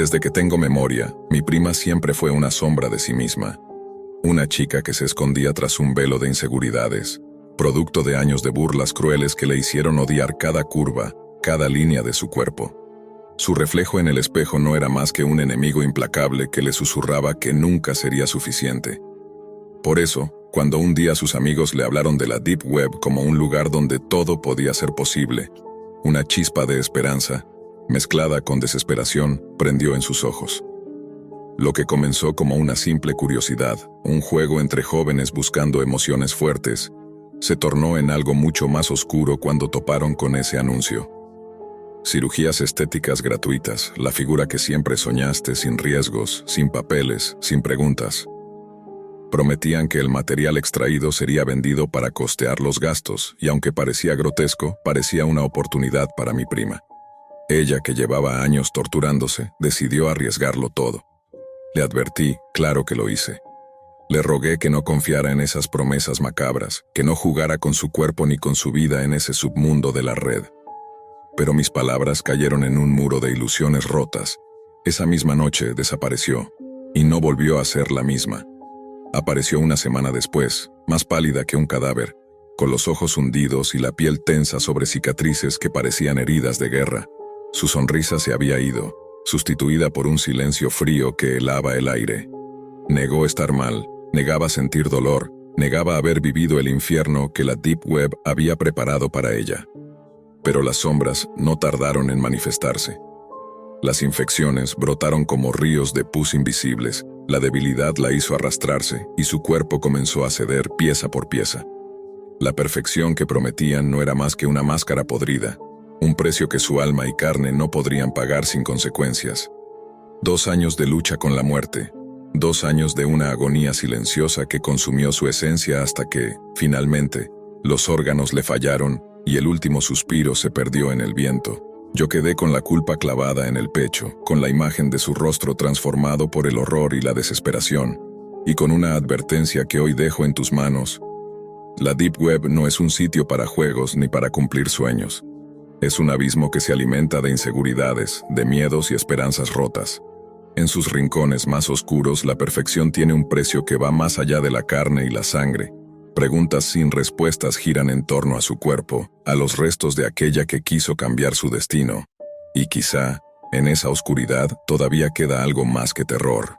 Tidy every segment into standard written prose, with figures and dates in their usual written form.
Desde que tengo memoria, mi prima siempre fue una sombra de sí misma. Una chica que se escondía tras un velo de inseguridades, producto de años de burlas crueles que le hicieron odiar cada curva, cada línea de su cuerpo. Su reflejo en el espejo no era más que un enemigo implacable que le susurraba que nunca sería suficiente. Por eso, cuando un día sus amigos le hablaron de la Deep Web como un lugar donde todo podía ser posible, una chispa de esperanza, mezclada con desesperación, prendió en sus ojos. Lo que comenzó como una simple curiosidad, un juego entre jóvenes buscando emociones fuertes, se tornó en algo mucho más oscuro cuando toparon con ese anuncio. Cirugías estéticas gratuitas, la figura que siempre soñaste, sin riesgos, sin papeles, sin preguntas. Prometían que el material extraído sería vendido para costear los gastos, y aunque parecía grotesco, parecía una oportunidad para mi prima. Ella, que llevaba años torturándose, decidió arriesgarlo todo. Le advertí, claro que lo hice. Le rogué que no confiara en esas promesas macabras, que no jugara con su cuerpo ni con su vida en ese submundo de la red. Pero mis palabras cayeron en un muro de ilusiones rotas. Esa misma noche desapareció, y no volvió a ser la misma. Apareció una semana después, más pálida que un cadáver, con los ojos hundidos y la piel tensa sobre cicatrices que parecían heridas de guerra. Su sonrisa se había ido, sustituida por un silencio frío que helaba el aire. Negó estar mal, negaba sentir dolor, negaba haber vivido el infierno que la Deep Web había preparado para ella. Pero las sombras no tardaron en manifestarse. Las infecciones brotaron como ríos de pus invisibles, la debilidad la hizo arrastrarse y su cuerpo comenzó a ceder pieza por pieza. La perfección que prometían no era más que una máscara podrida, un precio que su alma y carne no podrían pagar sin consecuencias. 2 años de lucha con la muerte, 2 años de una agonía silenciosa que consumió su esencia hasta que, finalmente, los órganos le fallaron y el último suspiro se perdió en el viento. Yo quedé con la culpa clavada en el pecho, con la imagen de su rostro transformado por el horror y la desesperación, y con una advertencia que hoy dejo en tus manos. La Deep Web no es un sitio para juegos ni para cumplir sueños. Es un abismo que se alimenta de inseguridades, de miedos y esperanzas rotas. En sus rincones más oscuros, la perfección tiene un precio que va más allá de la carne y la sangre. Preguntas sin respuestas giran en torno a su cuerpo, a los restos de aquella que quiso cambiar su destino. Y quizá, en esa oscuridad, todavía queda algo más que terror.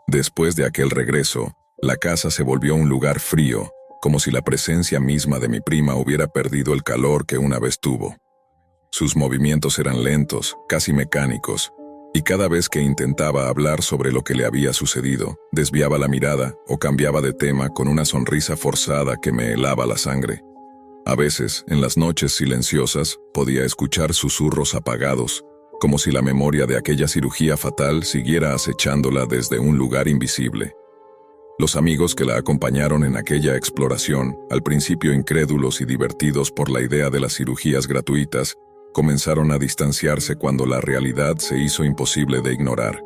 Después de aquel regreso, la casa se volvió un lugar frío, como si la presencia misma de mi prima hubiera perdido el calor que una vez tuvo. Sus movimientos eran lentos, casi mecánicos, y cada vez que intentaba hablar sobre lo que le había sucedido, desviaba la mirada o cambiaba de tema con una sonrisa forzada que me helaba la sangre. A veces, en las noches silenciosas, podía escuchar susurros apagados, como si la memoria de aquella cirugía fatal siguiera acechándola desde un lugar invisible. Los amigos que la acompañaron en aquella exploración, al principio incrédulos y divertidos por la idea de las cirugías gratuitas, comenzaron a distanciarse cuando la realidad se hizo imposible de ignorar.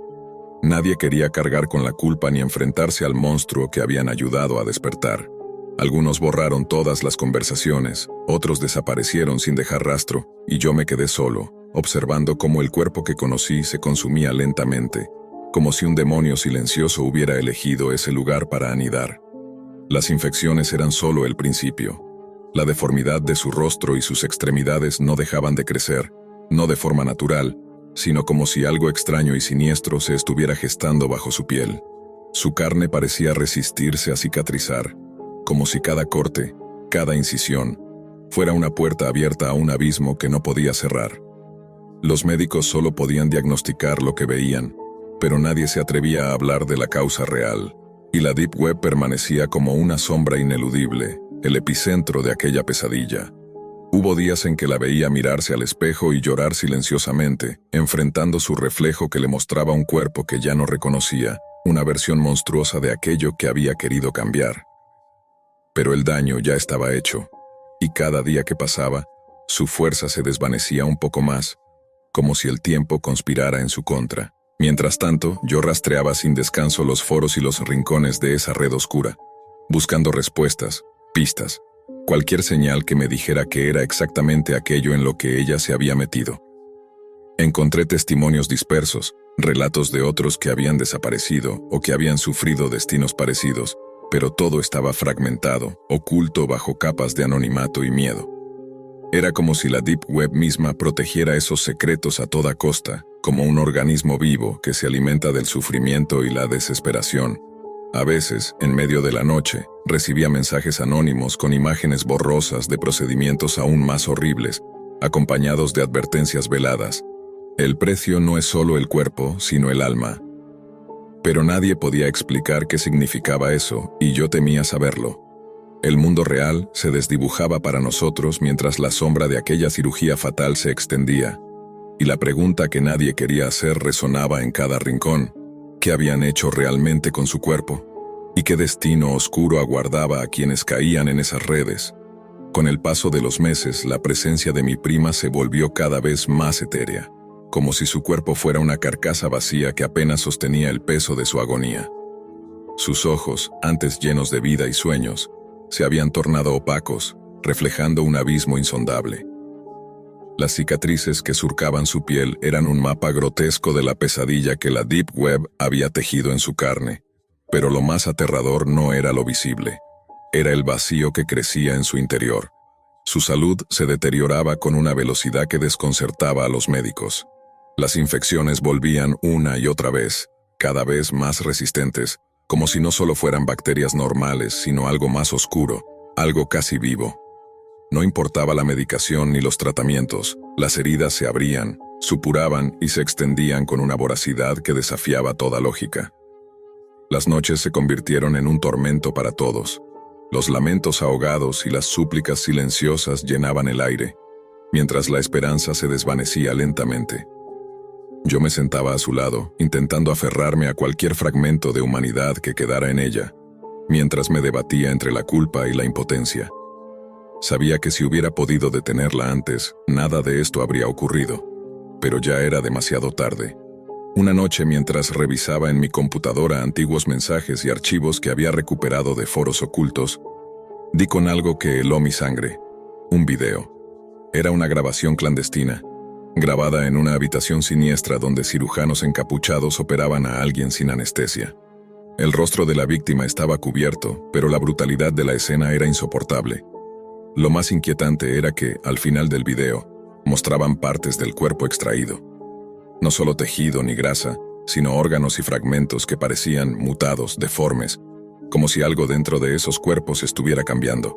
Nadie quería cargar con la culpa ni enfrentarse al monstruo que habían ayudado a despertar. Algunos borraron todas las conversaciones, otros desaparecieron sin dejar rastro, y yo me quedé solo, observando cómo el cuerpo que conocí se consumía lentamente, como si un demonio silencioso hubiera elegido ese lugar para anidar. Las infecciones eran solo el principio. La deformidad de su rostro y sus extremidades no dejaban de crecer, no de forma natural, sino como si algo extraño y siniestro se estuviera gestando bajo su piel. Su carne parecía resistirse a cicatrizar, como si cada corte, cada incisión, fuera una puerta abierta a un abismo que no podía cerrar. Los médicos solo podían diagnosticar lo que veían, pero nadie se atrevía a hablar de la causa real, y la Deep Web permanecía como una sombra ineludible, el epicentro de aquella pesadilla. Hubo días en que la veía mirarse al espejo y llorar silenciosamente, enfrentando su reflejo que le mostraba un cuerpo que ya no reconocía, una versión monstruosa de aquello que había querido cambiar. Pero el daño ya estaba hecho, y cada día que pasaba, su fuerza se desvanecía un poco más, como si el tiempo conspirara en su contra. Mientras tanto, yo rastreaba sin descanso los foros y los rincones de esa red oscura, buscando respuestas, pistas, cualquier señal que me dijera que era exactamente aquello en lo que ella se había metido. Encontré testimonios dispersos, relatos de otros que habían desaparecido o que habían sufrido destinos parecidos, pero todo estaba fragmentado, oculto bajo capas de anonimato y miedo. Era como si la Deep Web misma protegiera esos secretos a toda costa, como un organismo vivo que se alimenta del sufrimiento y la desesperación. A veces, en medio de la noche, recibía mensajes anónimos con imágenes borrosas de procedimientos aún más horribles, acompañados de advertencias veladas. El precio no es solo el cuerpo, sino el alma. Pero nadie podía explicar qué significaba eso, y yo temía saberlo. El mundo real se desdibujaba para nosotros mientras la sombra de aquella cirugía fatal se extendía, y la pregunta que nadie quería hacer resonaba en cada rincón: ¿qué habían hecho realmente con su cuerpo? ¿Y qué destino oscuro aguardaba a quienes caían en esas redes? Con el paso de los meses, la presencia de mi prima se volvió cada vez más etérea, como si su cuerpo fuera una carcasa vacía que apenas sostenía el peso de su agonía. Sus ojos, antes llenos de vida y sueños, se habían tornado opacos, reflejando un abismo insondable. Las cicatrices que surcaban su piel eran un mapa grotesco de la pesadilla que la Deep Web había tejido en su carne. Pero lo más aterrador no era lo visible. Era el vacío que crecía en su interior. Su salud se deterioraba con una velocidad que desconcertaba a los médicos. Las infecciones volvían una y otra vez, cada vez más resistentes, como si no solo fueran bacterias normales, sino algo más oscuro, algo casi vivo. No importaba la medicación ni los tratamientos, las heridas se abrían, supuraban y se extendían con una voracidad que desafiaba toda lógica. Las noches se convirtieron en un tormento para todos. Los lamentos ahogados y las súplicas silenciosas llenaban el aire, mientras la esperanza se desvanecía lentamente. Yo me sentaba a su lado, intentando aferrarme a cualquier fragmento de humanidad que quedara en ella, mientras me debatía entre la culpa y la impotencia. Sabía que si hubiera podido detenerla antes, nada de esto habría ocurrido, pero ya era demasiado tarde. Una noche, mientras revisaba en mi computadora antiguos mensajes y archivos que había recuperado de foros ocultos, di con algo que heló mi sangre: un video. Era una grabación clandestina, grabada en una habitación siniestra donde cirujanos encapuchados operaban a alguien sin anestesia. El rostro de la víctima estaba cubierto, pero la brutalidad de la escena era insoportable. Lo más inquietante era que, al final del video, mostraban partes del cuerpo extraído. No solo tejido ni grasa, sino órganos y fragmentos que parecían mutados, deformes, como si algo dentro de esos cuerpos estuviera cambiando.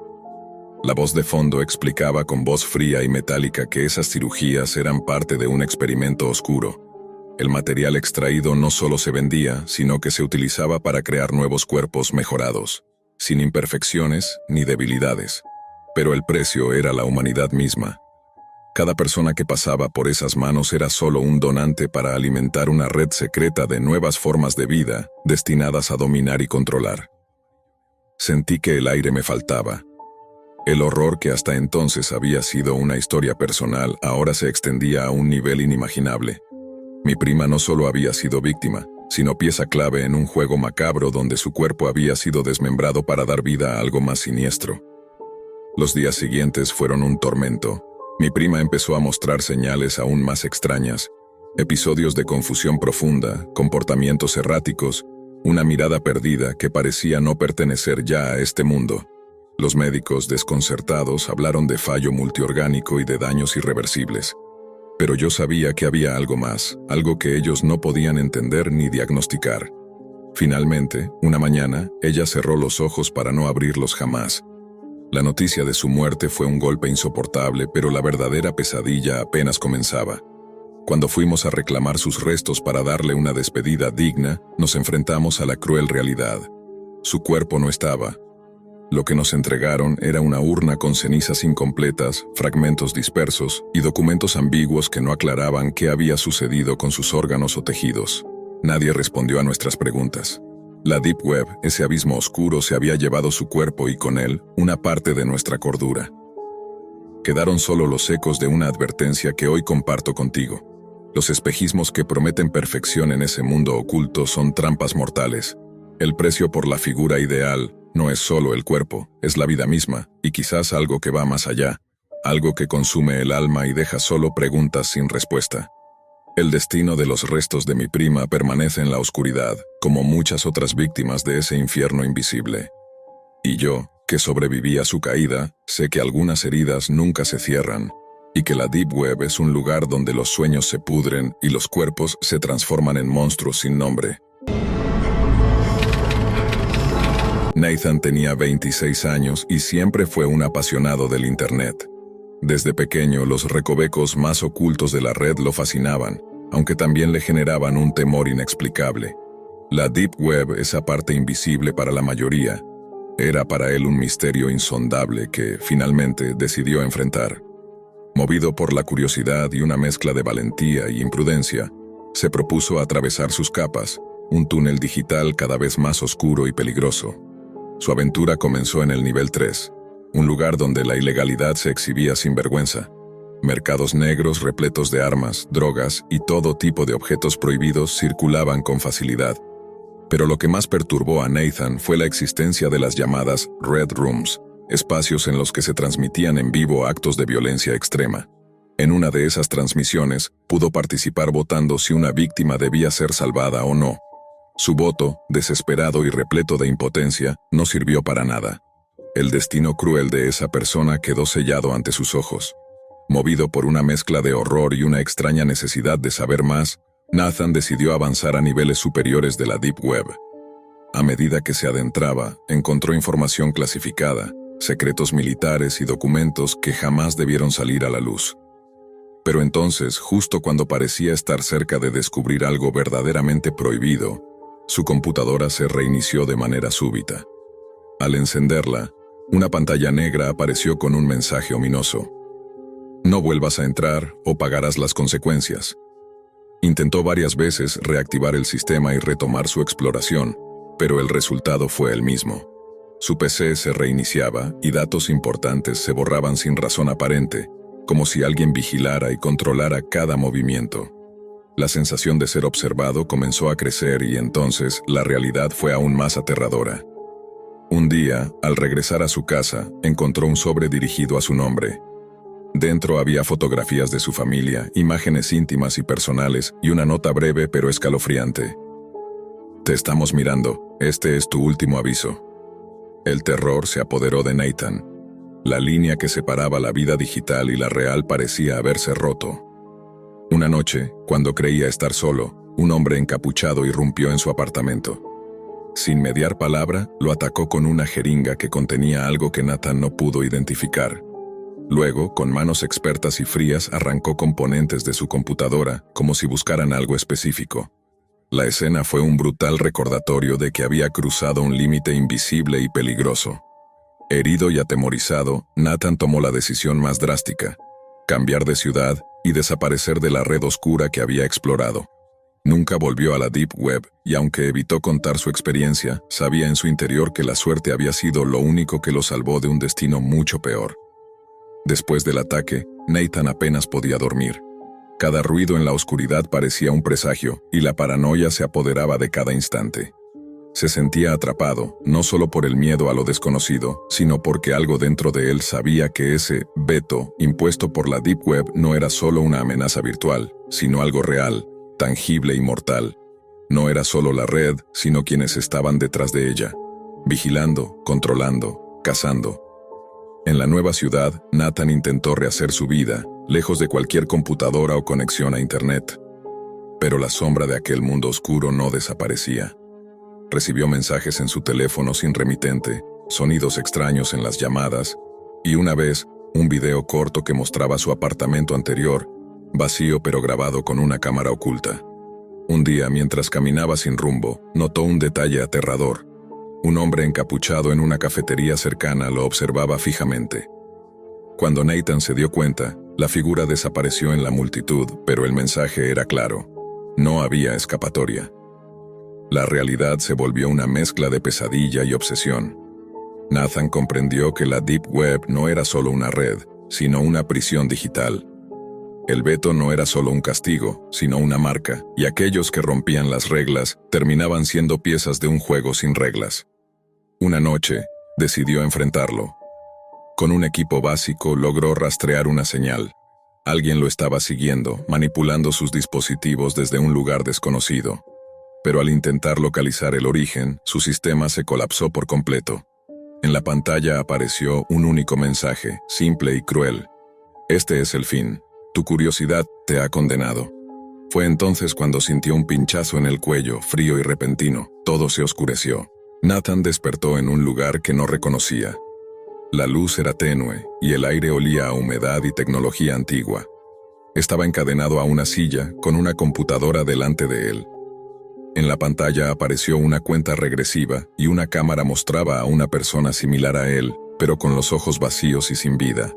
La voz de fondo explicaba con voz fría y metálica que esas cirugías eran parte de un experimento oscuro. El material extraído no solo se vendía, sino que se utilizaba para crear nuevos cuerpos mejorados, sin imperfecciones ni debilidades. Pero el precio era la humanidad misma. Cada persona que pasaba por esas manos era solo un donante para alimentar una red secreta de nuevas formas de vida destinadas a dominar y controlar. Sentí que el aire me faltaba. El horror que hasta entonces había sido una historia personal ahora se extendía a un nivel inimaginable. Mi prima no solo había sido víctima, sino pieza clave en un juego macabro donde su cuerpo había sido desmembrado para dar vida a algo más siniestro. Los días siguientes fueron un tormento. Mi prima empezó a mostrar señales aún más extrañas, episodios de confusión profunda, comportamientos erráticos, una mirada perdida que parecía no pertenecer ya a este mundo. Los médicos, desconcertados, hablaron de fallo multiorgánico y de daños irreversibles. Pero yo sabía que había algo más, algo que ellos no podían entender ni diagnosticar. Finalmente, una mañana, ella cerró los ojos para no abrirlos jamás. La noticia de su muerte fue un golpe insoportable, pero la verdadera pesadilla apenas comenzaba. Cuando fuimos a reclamar sus restos para darle una despedida digna, nos enfrentamos a la cruel realidad. Su cuerpo no estaba. Lo que nos entregaron era una urna con cenizas incompletas, fragmentos dispersos y documentos ambiguos que no aclaraban qué había sucedido con sus órganos o tejidos. Nadie respondió a nuestras preguntas. La Deep Web, ese abismo oscuro, se había llevado su cuerpo y con él, una parte de nuestra cordura. Quedaron solo los ecos de una advertencia que hoy comparto contigo. Los espejismos que prometen perfección en ese mundo oculto son trampas mortales. El precio por la figura ideal no es solo el cuerpo, es la vida misma, y quizás algo que va más allá, algo que consume el alma y deja solo preguntas sin respuesta. El destino de los restos de mi prima permanece en la oscuridad, como muchas otras víctimas de ese infierno invisible. Y yo, que sobreviví a su caída, sé que algunas heridas nunca se cierran, y que la Deep Web es un lugar donde los sueños se pudren y los cuerpos se transforman en monstruos sin nombre. Nathan tenía 26 años y siempre fue un apasionado del Internet. Desde pequeño, los recovecos más ocultos de la red lo fascinaban, aunque también le generaban un temor inexplicable. La Deep Web, esa parte invisible para la mayoría, era para él un misterio insondable que, finalmente, decidió enfrentar. Movido por la curiosidad y una mezcla de valentía y imprudencia, se propuso atravesar sus capas, un túnel digital cada vez más oscuro y peligroso. Su aventura comenzó en el nivel 3, un lugar donde la ilegalidad se exhibía sin vergüenza. Mercados negros repletos de armas, drogas y todo tipo de objetos prohibidos circulaban con facilidad. Pero lo que más perturbó a Nathan fue la existencia de las llamadas Red Rooms, espacios en los que se transmitían en vivo actos de violencia extrema. En una de esas transmisiones, pudo participar votando si una víctima debía ser salvada o no. Su voto, desesperado y repleto de impotencia, no sirvió para nada. El destino cruel de esa persona quedó sellado ante sus ojos. Movido por una mezcla de horror y una extraña necesidad de saber más, Nathan decidió avanzar a niveles superiores de la Deep Web. A medida que se adentraba, encontró información clasificada, secretos militares y documentos que jamás debieron salir a la luz. Pero entonces, justo cuando parecía estar cerca de descubrir algo verdaderamente prohibido, su computadora se reinició de manera súbita. Al encenderla, una pantalla negra apareció con un mensaje ominoso. No vuelvas a entrar o pagarás las consecuencias. Intentó varias veces reactivar el sistema y retomar su exploración, pero el resultado fue el mismo. Su PC se reiniciaba y datos importantes se borraban sin razón aparente, como si alguien vigilara y controlara cada movimiento. La sensación de ser observado comenzó a crecer y entonces la realidad fue aún más aterradora. Un día, al regresar a su casa, encontró un sobre dirigido a su nombre. Dentro había fotografías de su familia, imágenes íntimas y personales y una nota breve pero escalofriante. Te estamos mirando, este es tu último aviso. El terror se apoderó de Nathan. La línea que separaba la vida digital y la real parecía haberse roto. Una noche, cuando creía estar solo, un hombre encapuchado irrumpió en su apartamento. Sin mediar palabra, lo atacó con una jeringa que contenía algo que Nathan no pudo identificar. Luego, con manos expertas y frías, arrancó componentes de su computadora, como si buscaran algo específico. La escena fue un brutal recordatorio de que había cruzado un límite invisible y peligroso. Herido y atemorizado, Nathan tomó la decisión más drástica: cambiar de ciudad y desaparecer de la red oscura que había explorado. Nunca volvió a la Deep Web, y aunque evitó contar su experiencia, sabía en su interior que la suerte había sido lo único que lo salvó de un destino mucho peor. Después del ataque, Nathan apenas podía dormir. Cada ruido en la oscuridad parecía un presagio, y la paranoia se apoderaba de cada instante. Se sentía atrapado, no solo por el miedo a lo desconocido, sino porque algo dentro de él sabía que ese veto impuesto por la Deep Web no era solo una amenaza virtual, sino algo real, tangible y mortal. No era solo la red, sino quienes estaban detrás de ella, vigilando, controlando, cazando. En la nueva ciudad, Nathan intentó rehacer su vida, lejos de cualquier computadora o conexión a Internet. Pero la sombra de aquel mundo oscuro no desaparecía. Recibió mensajes en su teléfono sin remitente, sonidos extraños en las llamadas, y una vez, un video corto que mostraba su apartamento anterior, vacío pero grabado con una cámara oculta. Un día, mientras caminaba sin rumbo, notó un detalle aterrador. Un hombre encapuchado en una cafetería cercana lo observaba fijamente. Cuando Nathan se dio cuenta, la figura desapareció en la multitud, pero el mensaje era claro: no había escapatoria. La realidad se volvió una mezcla de pesadilla y obsesión. Nathan comprendió que la Deep Web no era solo una red, sino una prisión digital. El veto no era solo un castigo, sino una marca, y aquellos que rompían las reglas terminaban siendo piezas de un juego sin reglas. Una noche, decidió enfrentarlo. Con un equipo básico logró rastrear una señal. Alguien lo estaba siguiendo, manipulando sus dispositivos desde un lugar desconocido. Pero al intentar localizar el origen, su sistema se colapsó por completo. En la pantalla apareció un único mensaje, simple y cruel. Este es el fin. Tu curiosidad te ha condenado. Fue entonces cuando sintió un pinchazo en el cuello, frío y repentino. Todo se oscureció. Nathan despertó en un lugar que no reconocía. La luz era tenue y el aire olía a humedad y tecnología antigua. Estaba encadenado a una silla con una computadora delante de él. En la pantalla apareció una cuenta regresiva y una cámara mostraba a una persona similar a él, pero con los ojos vacíos y sin vida.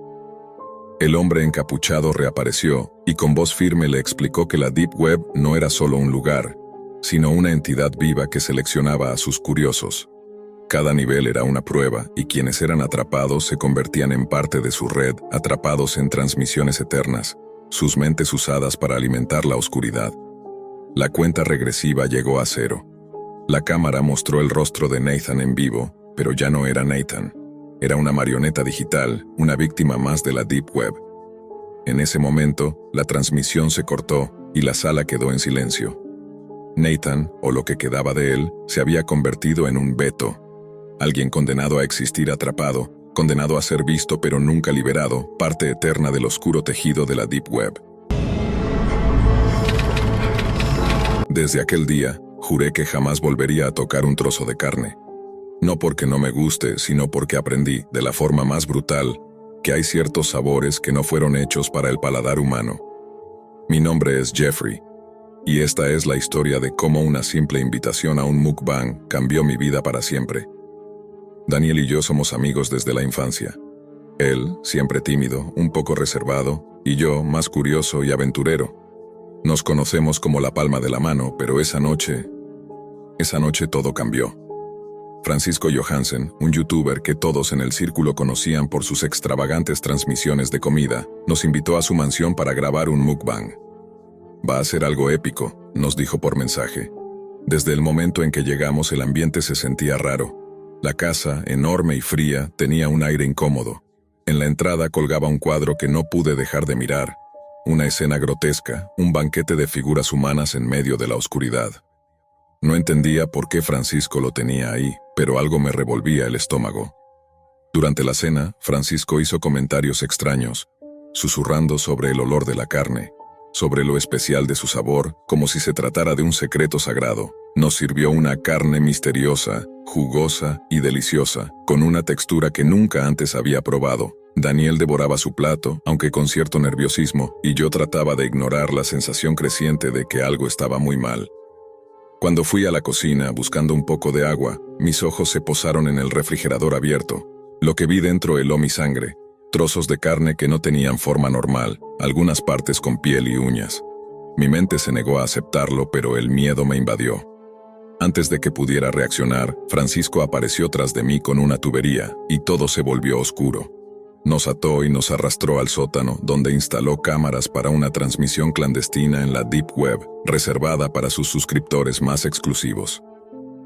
El hombre encapuchado reapareció y con voz firme le explicó que la Deep Web no era solo un lugar, sino una entidad viva que seleccionaba a sus curiosos. Cada nivel era una prueba y quienes eran atrapados se convertían en parte de su red, atrapados en transmisiones eternas, sus mentes usadas para alimentar la oscuridad. La cuenta regresiva llegó a 0. La cámara mostró el rostro de Nathan en vivo, pero ya no era Nathan. Era una marioneta digital, una víctima más de la Deep Web. En ese momento, la transmisión se cortó y la sala quedó en silencio. Nathan, o lo que quedaba de él, se había convertido en un Beto. Alguien condenado a existir atrapado, condenado a ser visto pero nunca liberado, parte eterna del oscuro tejido de la Deep Web. Desde aquel día, juré que jamás volvería a tocar un trozo de carne. No porque no me guste, sino porque aprendí, de la forma más brutal, que hay ciertos sabores que no fueron hechos para el paladar humano. Mi nombre es Jeffrey, y esta es la historia de cómo una simple invitación a un mukbang cambió mi vida para siempre. Daniel y yo somos amigos desde la infancia. Él, siempre tímido, un poco reservado, y yo, más curioso y aventurero. Nos conocemos como la palma de la mano, pero esa noche todo cambió. Francisco Johansen, un youtuber que todos en el círculo conocían por sus extravagantes transmisiones de comida, nos invitó a su mansión para grabar un mukbang. Va a ser algo épico, nos dijo por mensaje. Desde el momento en que llegamos el ambiente se sentía raro. La casa, enorme y fría, tenía un aire incómodo. En la entrada colgaba un cuadro que no pude dejar de mirar. Una escena grotesca, un banquete de figuras humanas en medio de la oscuridad. No entendía por qué Francisco lo tenía ahí, pero algo me revolvía el estómago. Durante la cena, Francisco hizo comentarios extraños, susurrando sobre el olor de la carne, sobre lo especial de su sabor, como si se tratara de un secreto sagrado. Nos sirvió una carne misteriosa, jugosa y deliciosa, con una textura que nunca antes había probado. Daniel devoraba su plato, aunque con cierto nerviosismo, y yo trataba de ignorar la sensación creciente de que algo estaba muy mal. Cuando fui a la cocina buscando un poco de agua, mis ojos se posaron en el refrigerador abierto. Lo que vi dentro heló mi sangre. Trozos de carne que no tenían forma normal, algunas partes con piel y uñas. Mi mente se negó a aceptarlo, pero el miedo me invadió. Antes de que pudiera reaccionar, Francisco apareció tras de mí con una tubería, y todo se volvió oscuro. Nos ató y nos arrastró al sótano, donde instaló cámaras para una transmisión clandestina en la Deep Web, reservada para sus suscriptores más exclusivos.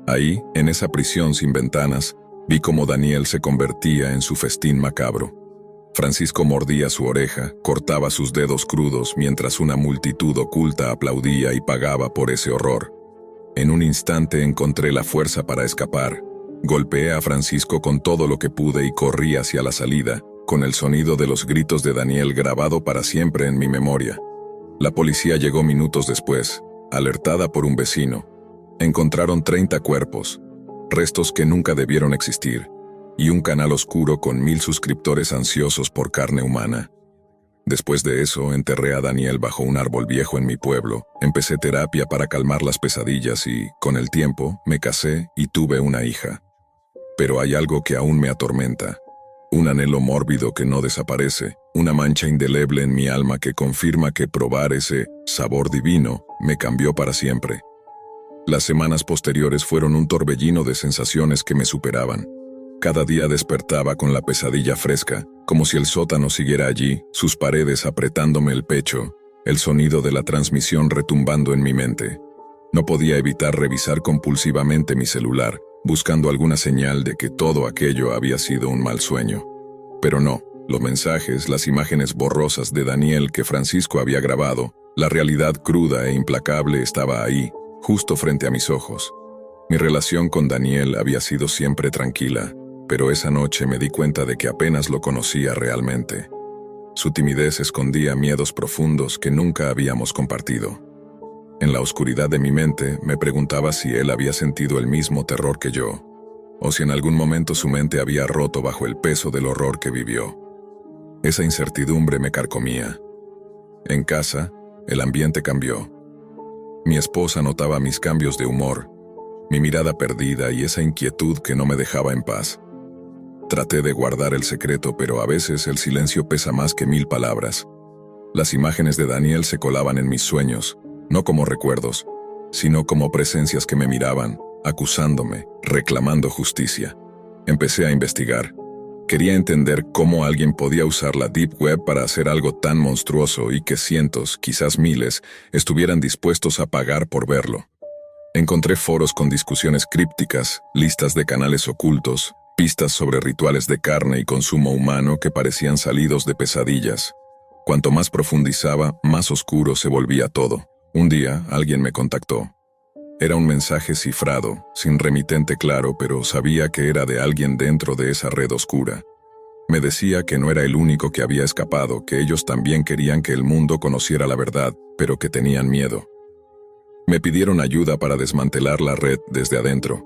Ahí, en esa prisión sin ventanas, vi cómo Daniel se convertía en su festín macabro. Francisco mordía su oreja, cortaba sus dedos crudos mientras una multitud oculta aplaudía y pagaba por ese horror. En un instante encontré la fuerza para escapar. Golpeé a Francisco con todo lo que pude y corrí hacia la salida, con el sonido de los gritos de Daniel grabado para siempre en mi memoria. La policía llegó minutos después, alertada por un vecino. Encontraron 30 cuerpos, restos que nunca debieron existir, y un canal oscuro con 1000 suscriptores ansiosos por carne humana. Después de eso, enterré a Daniel bajo un árbol viejo en mi pueblo, empecé terapia para calmar las pesadillas y, con el tiempo, me casé y tuve una hija. Pero hay algo que aún me atormenta. Un anhelo mórbido que no desaparece, una mancha indeleble en mi alma que confirma que probar ese sabor divino me cambió para siempre. Las semanas posteriores fueron un torbellino de sensaciones que me superaban. Cada día despertaba con la pesadilla fresca, como si el sótano siguiera allí, sus paredes apretándome el pecho, el sonido de la transmisión retumbando en mi mente. No podía evitar revisar compulsivamente mi celular, buscando alguna señal de que todo aquello había sido un mal sueño. Pero no, Los mensajes, las imágenes borrosas de Daniel que Francisco había grabado, la realidad cruda e implacable estaba ahí, justo frente a mis ojos. Mi relación con Daniel había sido siempre tranquila, pero esa noche me di cuenta de que apenas lo conocía realmente. Su timidez escondía miedos profundos que nunca habíamos compartido. En la oscuridad de mi mente me preguntaba si él había sentido el mismo terror que yo, o si en algún momento su mente había roto bajo el peso del horror que vivió. Esa incertidumbre me carcomía. En casa, el ambiente cambió. Mi esposa notaba mis cambios de humor, mi mirada perdida y esa inquietud que no me dejaba en paz. Traté de guardar el secreto, pero a veces el silencio pesa más que 1000 palabras. Las imágenes de Daniel se colaban en mis sueños, no como recuerdos, sino como presencias que me miraban, acusándome, reclamando justicia. Empecé a investigar. Quería entender cómo alguien podía usar la Deep Web para hacer algo tan monstruoso y que cientos, quizás miles, estuvieran dispuestos a pagar por verlo. Encontré foros con discusiones crípticas, listas de canales ocultos, pistas sobre rituales de carne y consumo humano que parecían salidos de pesadillas. Cuanto más profundizaba, más oscuro se volvía todo. Un día, alguien me contactó. Era un mensaje cifrado, sin remitente claro, pero sabía que era de alguien dentro de esa red oscura. Me decía que no era el único que había escapado, que ellos también querían que el mundo conociera la verdad, pero que tenían miedo. Me pidieron ayuda para desmantelar la red desde adentro.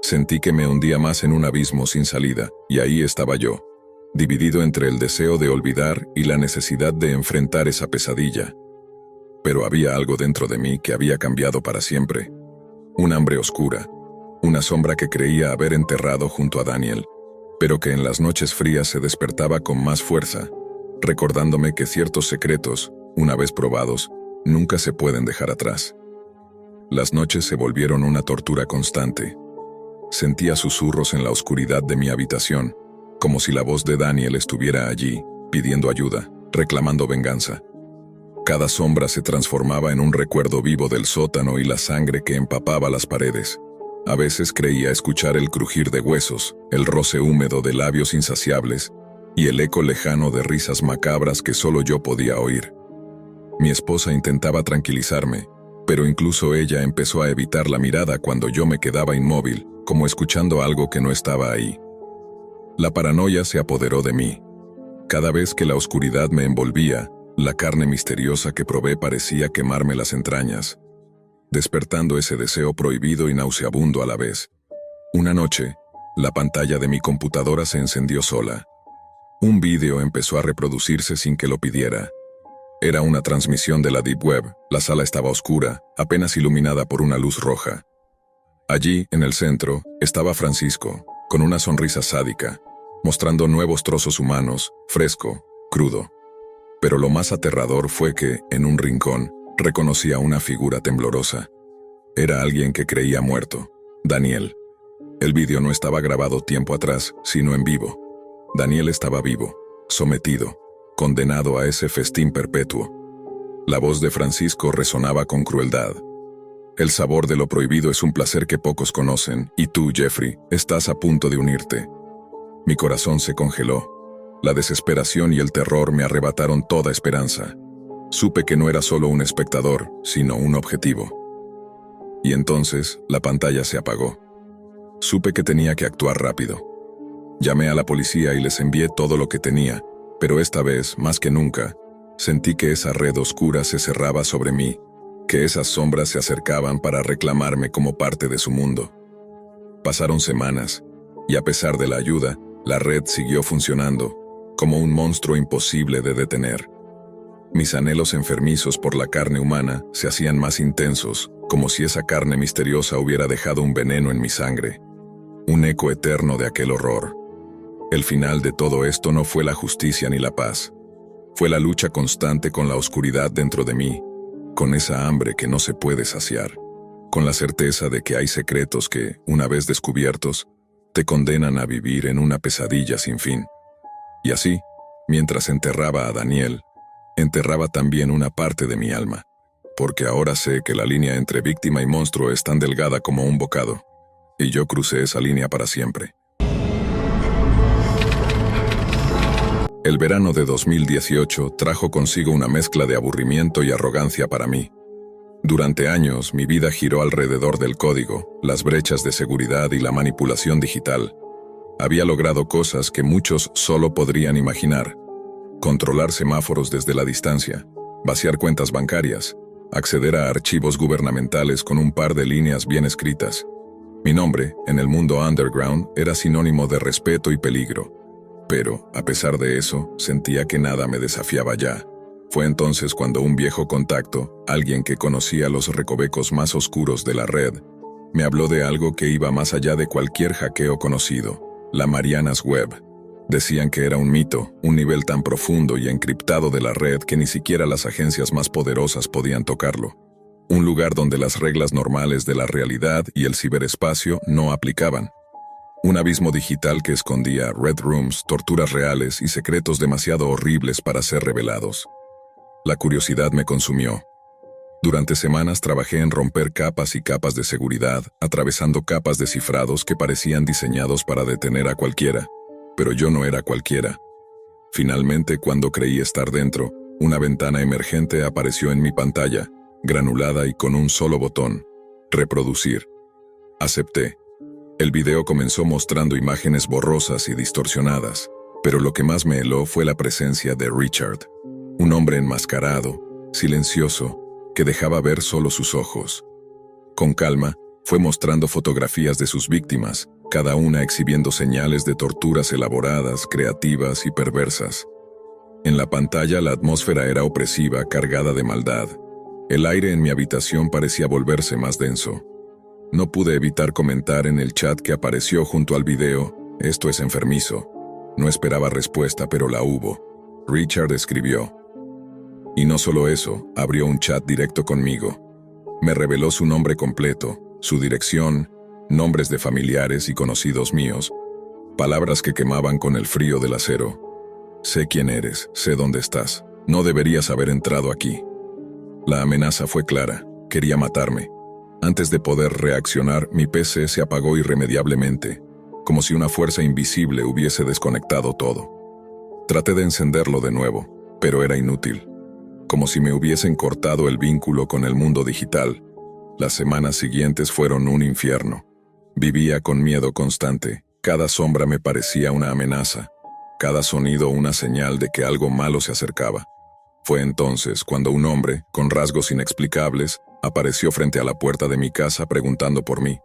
Sentí que me hundía más en un abismo sin salida, y ahí estaba yo, dividido entre el deseo de olvidar y la necesidad de enfrentar esa pesadilla. Pero había algo dentro de mí que había cambiado para siempre. Un hambre oscura, una sombra que creía haber enterrado junto a Daniel, pero que en las noches frías se despertaba con más fuerza, recordándome que ciertos secretos, una vez probados, nunca se pueden dejar atrás. Las noches se volvieron una tortura constante. Sentía susurros en la oscuridad de mi habitación, como si la voz de Daniel estuviera allí, pidiendo ayuda, reclamando venganza. Cada sombra se transformaba en un recuerdo vivo del sótano y la sangre que empapaba las paredes. A veces creía escuchar el crujir de huesos, el roce húmedo de labios insaciables y el eco lejano de risas macabras que solo yo podía oír. Mi esposa intentaba tranquilizarme, pero incluso ella empezó a evitar la mirada cuando yo me quedaba inmóvil, como escuchando algo que no estaba ahí. La paranoia se apoderó de mí. Cada vez que la oscuridad me envolvía, la carne misteriosa que probé parecía quemarme las entrañas, despertando ese deseo prohibido y nauseabundo a la vez. Una noche, la pantalla de mi computadora se encendió sola. Un vídeo empezó a reproducirse sin que lo pidiera. Era una transmisión de la Deep Web. La sala estaba oscura, apenas iluminada por una luz roja. Allí, en el centro, estaba Francisco, con una sonrisa sádica, mostrando nuevos trozos humanos, fresco, crudo. Pero lo más aterrador fue que, en un rincón, reconocí a una figura temblorosa. Era alguien que creía muerto, Daniel. El vídeo no estaba grabado tiempo atrás, sino en vivo. Daniel estaba vivo, sometido, condenado a ese festín perpetuo. La voz de Francisco resonaba con crueldad. El sabor de lo prohibido es un placer que pocos conocen, y tú, Jeffrey, estás a punto de unirte. Mi corazón se congeló. La desesperación y el terror me arrebataron toda esperanza. Supe que no era solo un espectador, sino un objetivo. Y entonces, la pantalla se apagó. Supe que tenía que actuar rápido. Llamé a la policía y les envié todo lo que tenía, pero esta vez, más que nunca, sentí que esa red oscura se cerraba sobre mí, que esas sombras se acercaban para reclamarme como parte de su mundo. Pasaron semanas, y a pesar de la ayuda, la red siguió funcionando, como un monstruo imposible de detener. Mis anhelos enfermizos por la carne humana se hacían más intensos, como si esa carne misteriosa hubiera dejado un veneno en mi sangre, un eco eterno de aquel horror. El final de todo esto no fue la justicia ni la paz. Fue la lucha constante con la oscuridad dentro de mí, con esa hambre que no se puede saciar, con la certeza de que hay secretos que, una vez descubiertos, te condenan a vivir en una pesadilla sin fin. Y así, mientras enterraba a Daniel, enterraba también una parte de mi alma, porque ahora sé que la línea entre víctima y monstruo es tan delgada como un bocado, y yo crucé esa línea para siempre. El verano de 2018 trajo consigo una mezcla de aburrimiento y arrogancia para mí. Durante años, mi vida giró alrededor del código, las brechas de seguridad y la manipulación digital. Había logrado cosas que muchos solo podrían imaginar: controlar semáforos desde la distancia, vaciar cuentas bancarias, acceder a archivos gubernamentales con un par de líneas bien escritas. Mi nombre, en el mundo underground, era sinónimo de respeto y peligro. Pero, a pesar de eso, sentía que nada me desafiaba ya. Fue entonces cuando un viejo contacto, alguien que conocía los recovecos más oscuros de la red, me habló de algo que iba más allá de cualquier hackeo conocido: la Marianas Web. Decían que era un mito, un nivel tan profundo y encriptado de la red que ni siquiera las agencias más poderosas podían tocarlo. Un lugar donde las reglas normales de la realidad y el ciberespacio no aplicaban. Un abismo digital que escondía red rooms, torturas reales y secretos demasiado horribles para ser revelados. La curiosidad me consumió. Durante semanas trabajé en romper capas y capas de seguridad, atravesando capas de cifrados que parecían diseñados para detener a cualquiera. Pero yo no era cualquiera. Finalmente, cuando creí estar dentro, una ventana emergente apareció en mi pantalla, granulada y con un solo botón: reproducir. Acepté. El video comenzó mostrando imágenes borrosas y distorsionadas, pero lo que más me heló fue la presencia de Richard, un hombre enmascarado, silencioso, que dejaba ver solo sus ojos. Con calma, fue mostrando fotografías de sus víctimas, cada una exhibiendo señales de torturas elaboradas, creativas y perversas. En la pantalla la atmósfera era opresiva, cargada de maldad. El aire en mi habitación parecía volverse más denso. No pude evitar comentar en el chat que apareció junto al video: esto es enfermizo. No esperaba respuesta, pero la hubo. Richard escribió. Y no solo eso, abrió un chat directo conmigo. Me reveló su nombre completo, su dirección, nombres de familiares y conocidos míos, palabras que quemaban con el frío del acero. Sé quién eres, sé dónde estás. No deberías haber entrado aquí. La amenaza fue clara: quería matarme. Antes de poder reaccionar, mi PC se apagó irremediablemente, como si una fuerza invisible hubiese desconectado todo. Traté de encenderlo de nuevo, pero era inútil. Como si me hubiesen cortado el vínculo con el mundo digital. Las semanas siguientes fueron un infierno. Vivía con miedo constante. Cada sombra me parecía una amenaza. Cada sonido una señal de que algo malo se acercaba. Fue entonces cuando un hombre, con rasgos inexplicables, apareció frente a la puerta de mi casa preguntando por mí.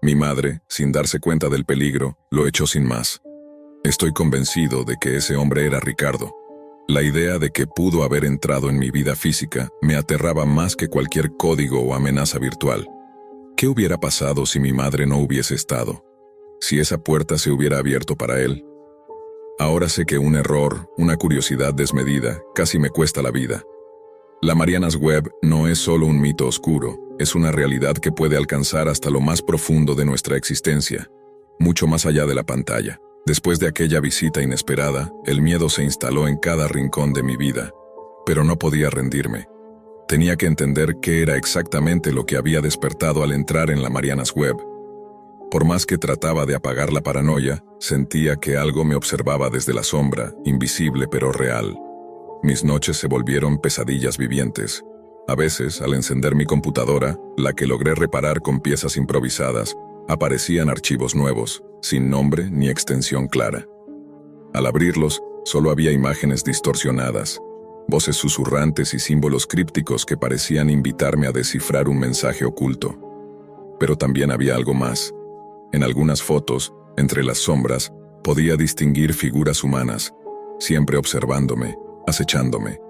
Mi madre, sin darse cuenta del peligro, lo echó sin más. Estoy convencido de que ese hombre era Ricardo. La idea de que pudo haber entrado en mi vida física me aterraba más que cualquier código o amenaza virtual. ¿Qué hubiera pasado si mi madre no hubiese estado? Si esa puerta se hubiera abierto para él. Ahora sé que un error, una curiosidad desmedida, casi me cuesta la vida. La Marianas Web no es solo un mito oscuro, es una realidad que puede alcanzar hasta lo más profundo de nuestra existencia, mucho más allá de la pantalla. Después de aquella visita inesperada, el miedo se instaló en cada rincón de mi vida, pero no podía rendirme. Tenía que entender qué era exactamente lo que había despertado al entrar en la Marianas Web. Por más que trataba de apagar la paranoia, sentía que algo me observaba desde la sombra, invisible pero real. Mis noches se volvieron pesadillas vivientes. A veces, al encender mi computadora, la que logré reparar con piezas improvisadas, aparecían archivos nuevos, sin nombre ni extensión clara. Al abrirlos, solo había imágenes distorsionadas, voces susurrantes y símbolos crípticos que parecían invitarme a descifrar un mensaje oculto. Pero también había algo más. En algunas fotos, entre las sombras, podía distinguir figuras humanas, siempre observándome, acechándome.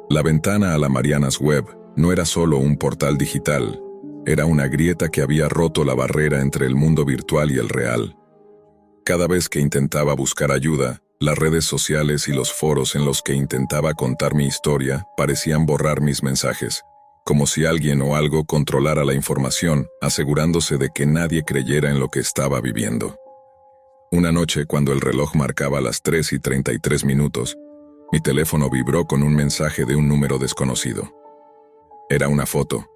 La ventana a la Marianas Web no era solo un portal digital, era una grieta que había roto la barrera entre el mundo virtual y el real. Cada vez que intentaba buscar ayuda, las redes sociales y los foros en los que intentaba contar mi historia parecían borrar mis mensajes, como si alguien o algo controlara la información, asegurándose de que nadie creyera en lo que estaba viviendo. Una noche, cuando el reloj marcaba las 3:33, mi teléfono vibró con un mensaje de un número desconocido. Era una foto.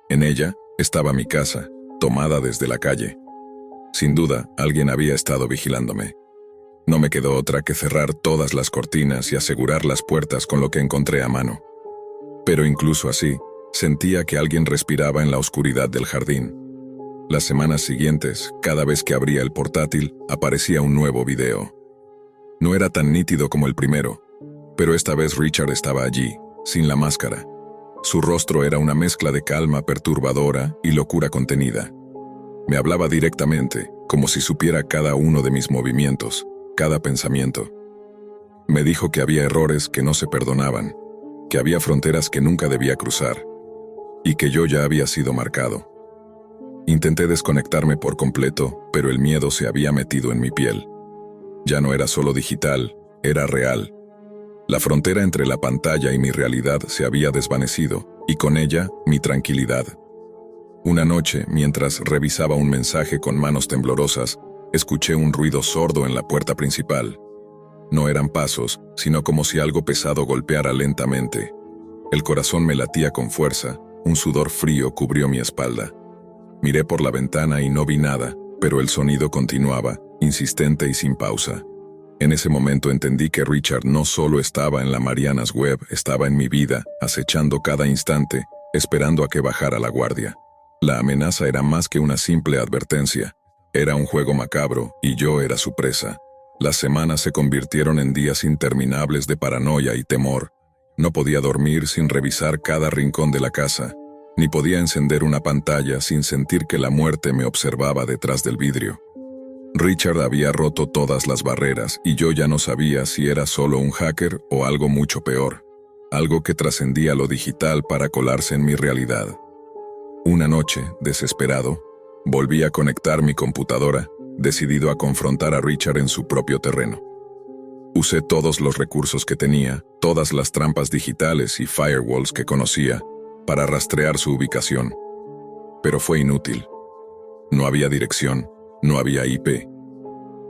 En ella estaba mi casa, tomada desde la calle. Sin duda, alguien había estado vigilándome. No me quedó otra que cerrar todas las cortinas y asegurar las puertas con lo que encontré a mano. Pero incluso así, sentía que alguien respiraba en la oscuridad del jardín. Las semanas siguientes, cada vez que abría el portátil, aparecía un nuevo video. No era tan nítido como el primero, pero esta vez Richard estaba allí, sin la máscara. Su rostro era una mezcla de calma perturbadora y locura contenida. Me hablaba directamente, como si supiera cada uno de mis movimientos, cada pensamiento. Me dijo que había errores que no se perdonaban, que había fronteras que nunca debía cruzar, y que yo ya había sido marcado. Intenté desconectarme por completo, pero el miedo se había metido en mi piel. Ya no era solo digital, era real. La frontera entre la pantalla y mi realidad se había desvanecido, y con ella, mi tranquilidad. Una noche, mientras revisaba un mensaje con manos temblorosas, escuché un ruido sordo en la puerta principal. No eran pasos, sino como si algo pesado golpeara lentamente. El corazón me latía con fuerza, un sudor frío cubrió mi espalda. Miré por la ventana y no vi nada, pero el sonido continuaba, insistente y sin pausa. En ese momento entendí que Richard no solo estaba en la Marianas Web, estaba en mi vida, acechando cada instante, esperando a que bajara la guardia. La amenaza era más que una simple advertencia. Era un juego macabro, y yo era su presa. Las semanas se convirtieron en días interminables de paranoia y temor. No podía dormir sin revisar cada rincón de la casa, ni podía encender una pantalla sin sentir que la muerte me observaba detrás del vidrio. Richard había roto todas las barreras y yo ya no sabía si era solo un hacker o algo mucho peor, algo que trascendía lo digital para colarse en mi realidad. Una noche, desesperado, volví a conectar mi computadora, decidido a confrontar a Richard en su propio terreno. Usé todos los recursos que tenía, todas las trampas digitales y firewalls que conocía, para rastrear su ubicación. Pero fue inútil. No había dirección, no había IP.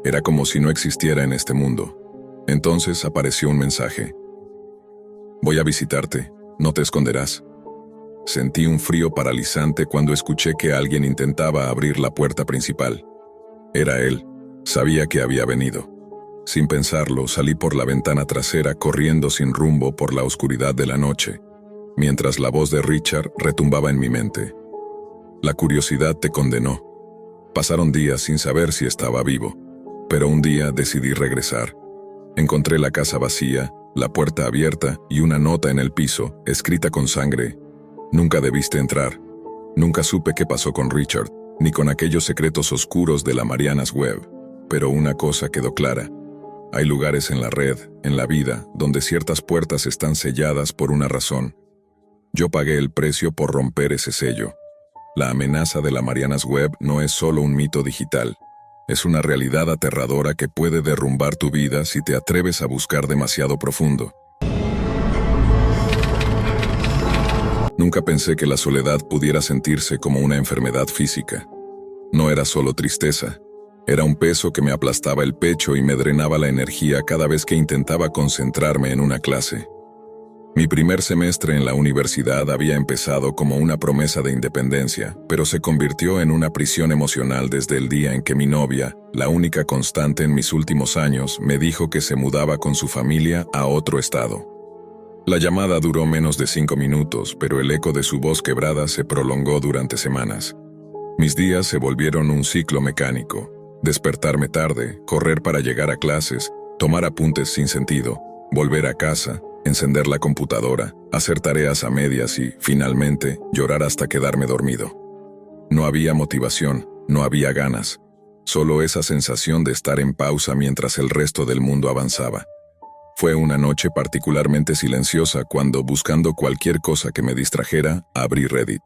Era como si no existiera en este mundo. Entonces apareció un mensaje. Voy a visitarte, no te esconderás. Sentí un frío paralizante cuando escuché que alguien intentaba abrir la puerta principal. Era él. Sabía que había venido. Sin pensarlo, salí por la ventana trasera corriendo sin rumbo por la oscuridad de la noche, mientras la voz de Richard retumbaba en mi mente. La curiosidad te condenó. Pasaron días sin saber si estaba vivo, pero un día decidí regresar. Encontré la casa vacía, la puerta abierta y una nota en el piso, escrita con sangre. Nunca debiste entrar. Nunca supe qué pasó con Richard, ni con aquellos secretos oscuros de la Marianas Web. Pero una cosa quedó clara. Hay lugares en la red, en la vida, donde ciertas puertas están selladas por una razón. Yo pagué el precio por romper ese sello. La amenaza de la Marianas Web no es solo un mito digital. Es una realidad aterradora que puede derrumbar tu vida si te atreves a buscar demasiado profundo. Nunca pensé que la soledad pudiera sentirse como una enfermedad física. No era solo tristeza. Era un peso que me aplastaba el pecho y me drenaba la energía cada vez que intentaba concentrarme en una clase. Mi primer semestre en la universidad había empezado como una promesa de independencia, pero se convirtió en una prisión emocional desde el día en que mi novia, la única constante en mis últimos años, me dijo que se mudaba con su familia a otro estado. La llamada duró menos de 5 minutos, pero el eco de su voz quebrada se prolongó durante semanas. Mis días se volvieron un ciclo mecánico. Despertarme tarde, correr para llegar a clases, tomar apuntes sin sentido, volver a casa, encender la computadora, hacer tareas a medias y, finalmente, llorar hasta quedarme dormido. No había motivación, no había ganas, solo esa sensación de estar en pausa mientras el resto del mundo avanzaba. Fue una noche particularmente silenciosa cuando, buscando cualquier cosa que me distrajera, abrí Reddit.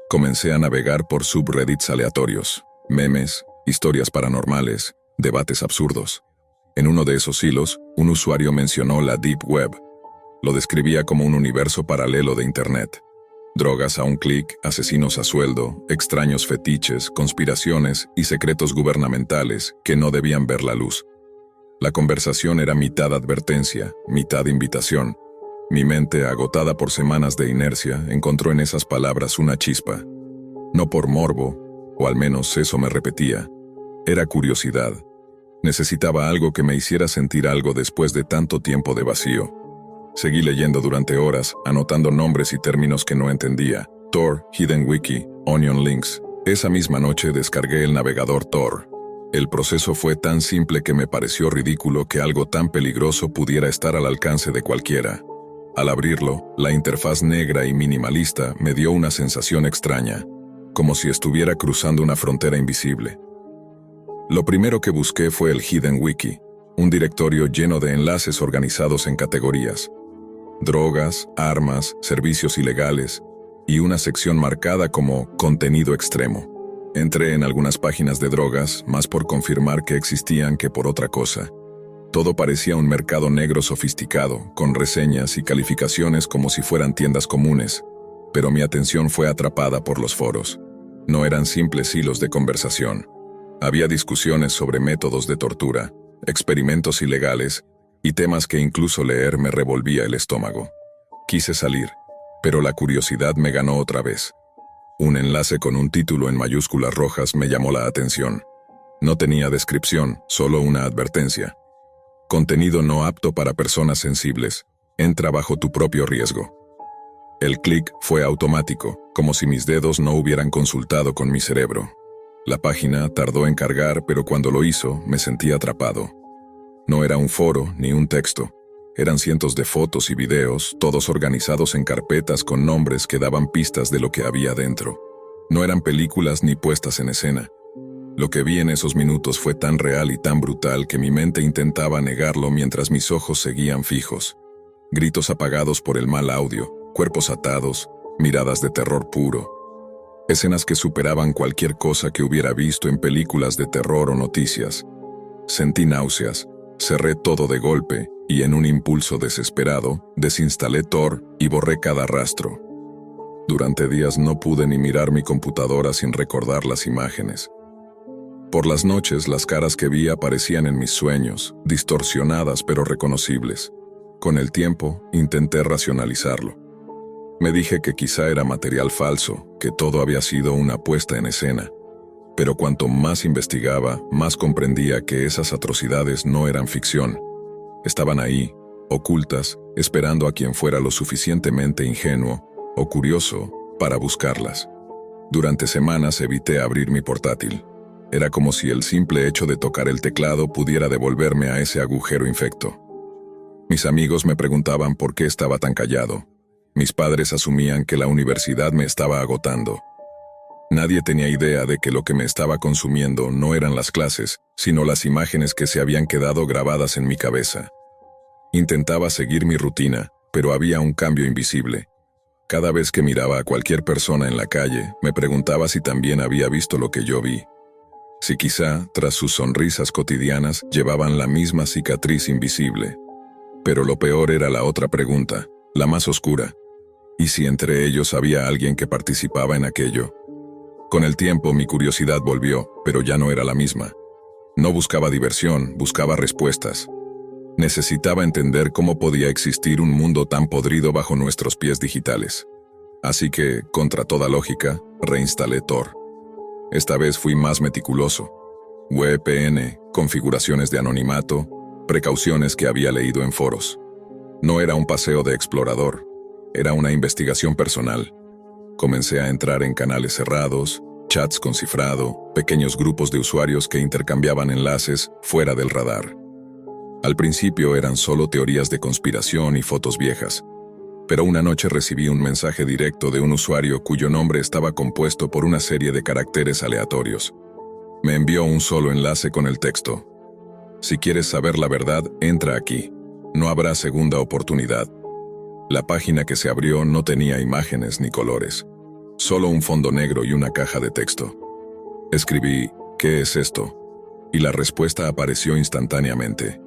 Comencé a navegar por subreddits aleatorios, memes, historias paranormales, debates absurdos. En uno de esos hilos, un usuario mencionó la Deep Web. Lo describía como un universo paralelo de Internet. Drogas a un clic, asesinos a sueldo, extraños fetiches, conspiraciones y secretos gubernamentales que no debían ver la luz. La conversación era mitad advertencia, mitad invitación. Mi mente, agotada por semanas de inercia, encontró en esas palabras una chispa. No por morbo, o al menos eso me repetía. Era curiosidad. Necesitaba algo que me hiciera sentir algo después de tanto tiempo de vacío. Seguí leyendo durante horas, anotando nombres y términos que no entendía. Tor, Hidden Wiki, Onion Links. Esa misma noche descargué el navegador Tor. El proceso fue tan simple que me pareció ridículo que algo tan peligroso pudiera estar al alcance de cualquiera. Al abrirlo, la interfaz negra y minimalista me dio una sensación extraña, como si estuviera cruzando una frontera invisible. Lo primero que busqué fue el Hidden Wiki, un directorio lleno de enlaces organizados en categorías: drogas, armas, servicios ilegales, y una sección marcada como contenido extremo. Entré en algunas páginas de drogas, más por confirmar que existían que por otra cosa. Todo parecía un mercado negro sofisticado, con reseñas y calificaciones como si fueran tiendas comunes, pero mi atención fue atrapada por los foros. No eran simples hilos de conversación. Había discusiones sobre métodos de tortura, experimentos ilegales y temas que incluso leer me revolvía el estómago. Quise salir, pero la curiosidad me ganó otra vez. Un enlace con un título en mayúsculas rojas me llamó la atención. No tenía descripción, solo una advertencia. Contenido no apto para personas sensibles. Entra bajo tu propio riesgo. El clic fue automático, como si mis dedos no hubieran consultado con mi cerebro. La página tardó en cargar, pero cuando lo hizo, me sentí atrapado. No era un foro ni un texto. Eran cientos de fotos y videos, todos organizados en carpetas con nombres que daban pistas de lo que había dentro. No eran películas ni puestas en escena. Lo que vi en esos minutos fue tan real y tan brutal que mi mente intentaba negarlo mientras mis ojos seguían fijos. Gritos apagados por el mal audio, cuerpos atados, miradas de terror puro. Escenas que superaban cualquier cosa que hubiera visto en películas de terror o noticias. Sentí náuseas, cerré todo de golpe y en un impulso desesperado, desinstalé Tor y borré cada rastro. Durante días no pude ni mirar mi computadora sin recordar las imágenes. Por las noches las caras que vi aparecían en mis sueños, distorsionadas pero reconocibles. Con el tiempo, intenté racionalizarlo. Me dije que quizá era material falso, que todo había sido una puesta en escena. Pero cuanto más investigaba, más comprendía que esas atrocidades no eran ficción. Estaban ahí, ocultas, esperando a quien fuera lo suficientemente ingenuo o curioso para buscarlas. Durante semanas evité abrir mi portátil. Era como si el simple hecho de tocar el teclado pudiera devolverme a ese agujero infecto. Mis amigos me preguntaban por qué estaba tan callado. Mis padres asumían que la universidad me estaba agotando. Nadie tenía idea de que lo que me estaba consumiendo no eran las clases, sino las imágenes que se habían quedado grabadas en mi cabeza. Intentaba seguir mi rutina, pero había un cambio invisible. Cada vez que miraba a cualquier persona en la calle, me preguntaba si también había visto lo que yo vi. Si quizá, tras sus sonrisas cotidianas, llevaban la misma cicatriz invisible. Pero lo peor era la otra pregunta, la más oscura. ¿Y si entre ellos había alguien que participaba en aquello? Con el tiempo mi curiosidad volvió, pero ya no era la misma. No buscaba diversión, buscaba respuestas. Necesitaba entender cómo podía existir un mundo tan podrido bajo nuestros pies digitales. Así que, contra toda lógica, reinstalé Tor. Esta vez fui más meticuloso. VPN, configuraciones de anonimato, precauciones que había leído en foros. No era un paseo de explorador, era una investigación personal. Comencé a entrar en canales cerrados, chats con cifrado, pequeños grupos de usuarios que intercambiaban enlaces fuera del radar. Al principio eran solo teorías de conspiración y fotos viejas, pero una noche recibí un mensaje directo de un usuario cuyo nombre estaba compuesto por una serie de caracteres aleatorios. Me envió un solo enlace con el texto: si quieres saber la verdad, entra aquí. No habrá segunda oportunidad. La página que se abrió no tenía imágenes ni colores, solo un fondo negro y una caja de texto. Escribí, ¿qué es esto? Y la respuesta apareció instantáneamente.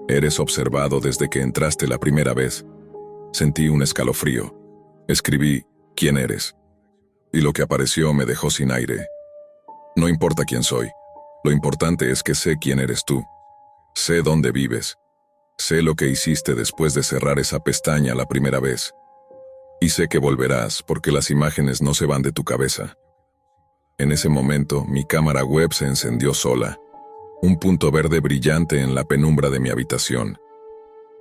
Eres observado desde que entraste la primera vez. Sentí un escalofrío. Escribí, ¿quién eres? Y lo que apareció me dejó sin aire. No importa quién soy. Lo importante es que sé quién eres tú. Sé dónde vives. Sé lo que hiciste después de cerrar esa pestaña la primera vez. Y sé que volverás porque las imágenes no se van de tu cabeza. En ese momento, mi cámara web se encendió sola. un punto verde brillante en la penumbra de mi habitación.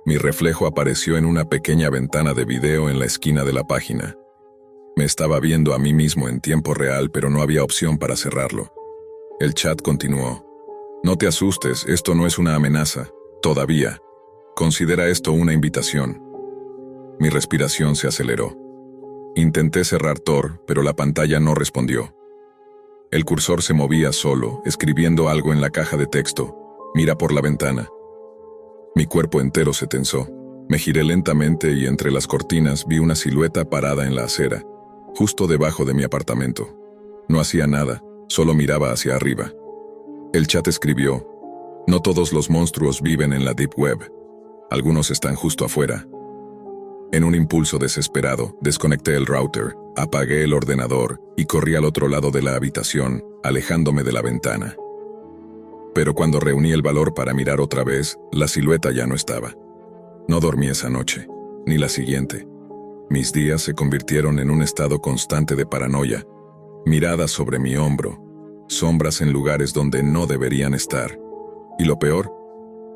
Mi reflejo apareció en una pequeña ventana de video en la esquina de la página. Me estaba viendo a mí mismo en tiempo real, pero no había opción para cerrarlo. El chat continuó. No te asustes, esto no es una amenaza, todavía. Considera esto una invitación. Mi respiración se aceleró. Intenté cerrar Tor, pero la pantalla no respondió. El cursor se movía solo, escribiendo algo en la caja de texto. Mira por la ventana. Mi cuerpo entero se tensó. Me giré lentamente y entre las cortinas vi una silueta parada en la acera, justo debajo de mi apartamento. No hacía nada, solo miraba hacia arriba. El chat escribió: no todos los monstruos viven en la Deep Web. Algunos están justo afuera. En un impulso desesperado, desconecté el router, apagué el ordenador y corrí al otro lado de la habitación, alejándome de la ventana. Pero cuando reuní el valor para mirar otra vez, la silueta ya no estaba. No dormí esa noche, ni la siguiente. Mis días se convirtieron en un estado constante de paranoia, miradas sobre mi hombro, sombras en lugares donde no deberían estar. Y lo peor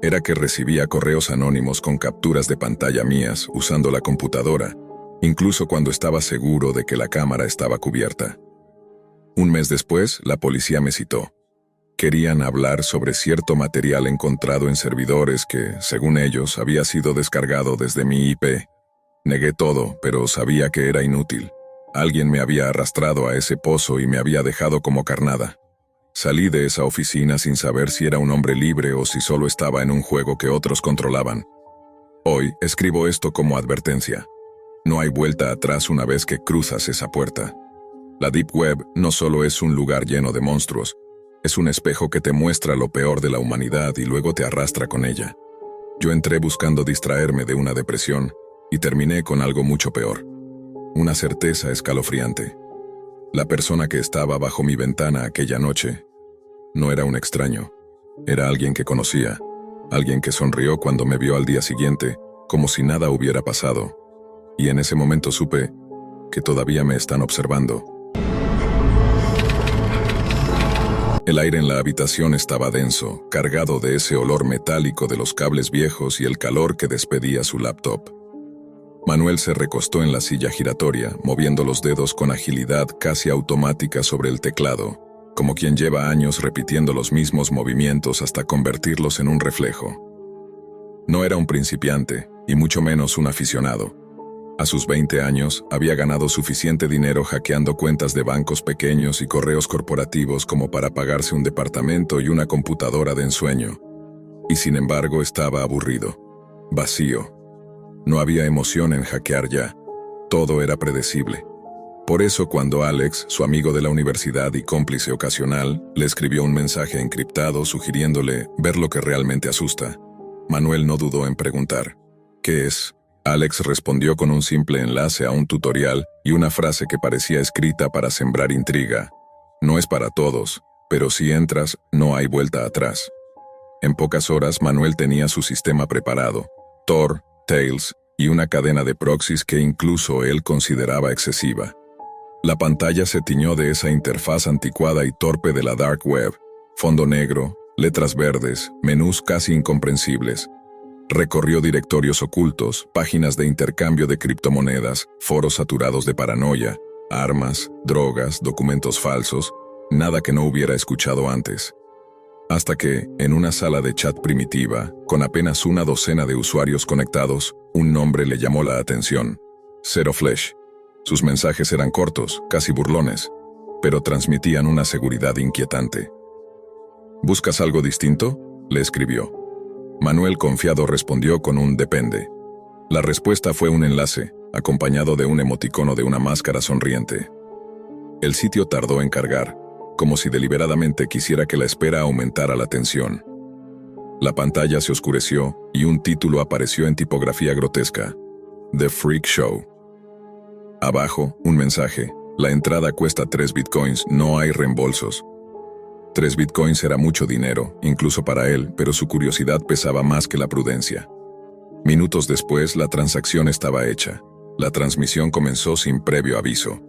era que recibía correos anónimos con capturas de pantalla mías usando la computadora, incluso cuando estaba seguro de que la cámara estaba cubierta. Un mes después, la policía me citó. Querían hablar sobre cierto material encontrado en servidores que, según ellos, había sido descargado desde mi IP. Negué todo, pero sabía que era inútil. Alguien me había arrastrado a ese pozo y me había dejado como carnada. Salí de esa oficina sin saber si era un hombre libre o si solo estaba en un juego que otros controlaban. Hoy escribo esto como advertencia. No hay vuelta atrás una vez que cruzas esa puerta. La Deep Web no solo es un lugar lleno de monstruos, es un espejo que te muestra lo peor de la humanidad y luego te arrastra con ella. Yo entré buscando distraerme de una depresión y terminé con algo mucho peor. Una certeza escalofriante. La persona que estaba bajo mi ventana aquella noche no era un extraño, era alguien que conocía, alguien que sonrió cuando me vio al día siguiente, como si nada hubiera pasado. Y en ese momento supe que todavía me están observando. El aire en la habitación estaba denso, cargado de ese olor metálico de los cables viejos y el calor que despedía su laptop. Manuel se recostó en la silla giratoria, moviendo los dedos con agilidad casi automática sobre el teclado, como quien lleva años repitiendo los mismos movimientos hasta convertirlos en un reflejo. No era un principiante, y mucho menos un aficionado. A sus 20 años, había ganado suficiente dinero hackeando cuentas de bancos pequeños y correos corporativos como para pagarse un departamento y una computadora de ensueño. Y sin embargo estaba aburrido, vacío. No había emoción en hackear ya. Todo era predecible. Por eso cuando Alex, su amigo de la universidad y cómplice ocasional, le escribió un mensaje encriptado sugiriéndole ver lo que realmente asusta, Manuel no dudó en preguntar: ¿qué es? Alex respondió con un simple enlace a un tutorial y una frase que parecía escrita para sembrar intriga. No es para todos, pero si entras, no hay vuelta atrás. En pocas horas Manuel tenía su sistema preparado, Tor, Tails y una cadena de proxies que incluso él consideraba excesiva. La pantalla se tiñó de esa interfaz anticuada y torpe de la Dark Web, fondo negro, letras verdes, menús casi incomprensibles. Recorrió directorios ocultos, páginas de intercambio de criptomonedas, foros saturados de paranoia, armas, drogas, documentos falsos, nada que no hubiera escuchado antes. Hasta que, en una sala de chat primitiva, con apenas una docena de usuarios conectados, un nombre le llamó la atención: Zero Flesh. Sus mensajes eran cortos, casi burlones, pero transmitían una seguridad inquietante. ¿Buscas algo distinto?, le escribió. Manuel confiado respondió con un depende. La respuesta fue un enlace, acompañado de un emoticono de una máscara sonriente. El sitio tardó en cargar, como si deliberadamente quisiera que la espera aumentara la tensión. La pantalla se oscureció y un título apareció en tipografía grotesca: The Freak Show. Abajo, un mensaje: la entrada cuesta 3 bitcoins, no hay reembolsos. 3 bitcoins era mucho dinero, incluso para él, pero su curiosidad pesaba más que la prudencia. Minutos después, la transacción estaba hecha. La transmisión comenzó sin previo aviso.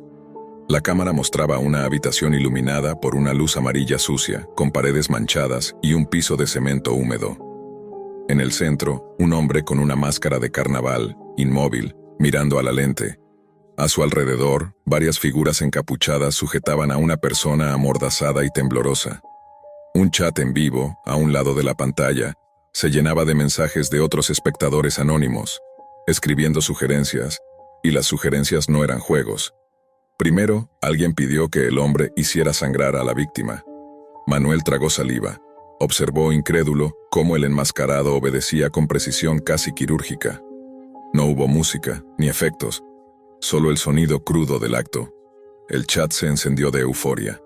La cámara mostraba una habitación iluminada por una luz amarilla sucia, con paredes manchadas y un piso de cemento húmedo. En el centro, un hombre con una máscara de carnaval, inmóvil, mirando a la lente. A su alrededor, varias figuras encapuchadas sujetaban a una persona amordazada y temblorosa. Un chat en vivo, a un lado de la pantalla, se llenaba de mensajes de otros espectadores anónimos, escribiendo sugerencias, y las sugerencias no eran juegos. Primero, alguien pidió que el hombre hiciera sangrar a la víctima. Manuel tragó saliva. Observó incrédulo cómo el enmascarado obedecía con precisión casi quirúrgica. No hubo música, ni efectos, solo el sonido crudo del acto. El chat se encendió de euforia.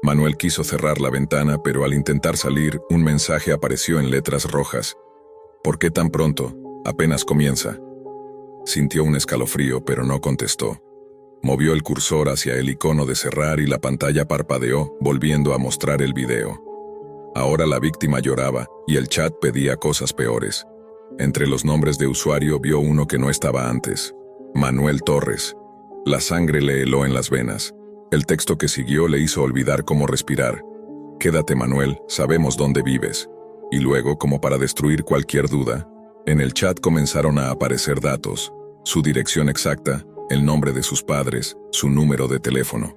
Manuel quiso cerrar la ventana, pero al intentar salir, un mensaje apareció en letras rojas. ¿Por qué tan pronto? Apenas comienza. Sintió un escalofrío, pero no contestó. Movió el cursor hacia el icono de cerrar y la pantalla parpadeó, volviendo a mostrar el video. Ahora la víctima lloraba y el chat pedía cosas peores. Entre los nombres de usuario vio uno que no estaba antes. Manuel Torres. La sangre le heló en las venas. El texto que siguió le hizo olvidar cómo respirar. Quédate, Manuel, sabemos dónde vives. Y luego, como para destruir cualquier duda, en el chat comenzaron a aparecer datos, su dirección exacta, el nombre de sus padres, su número de teléfono.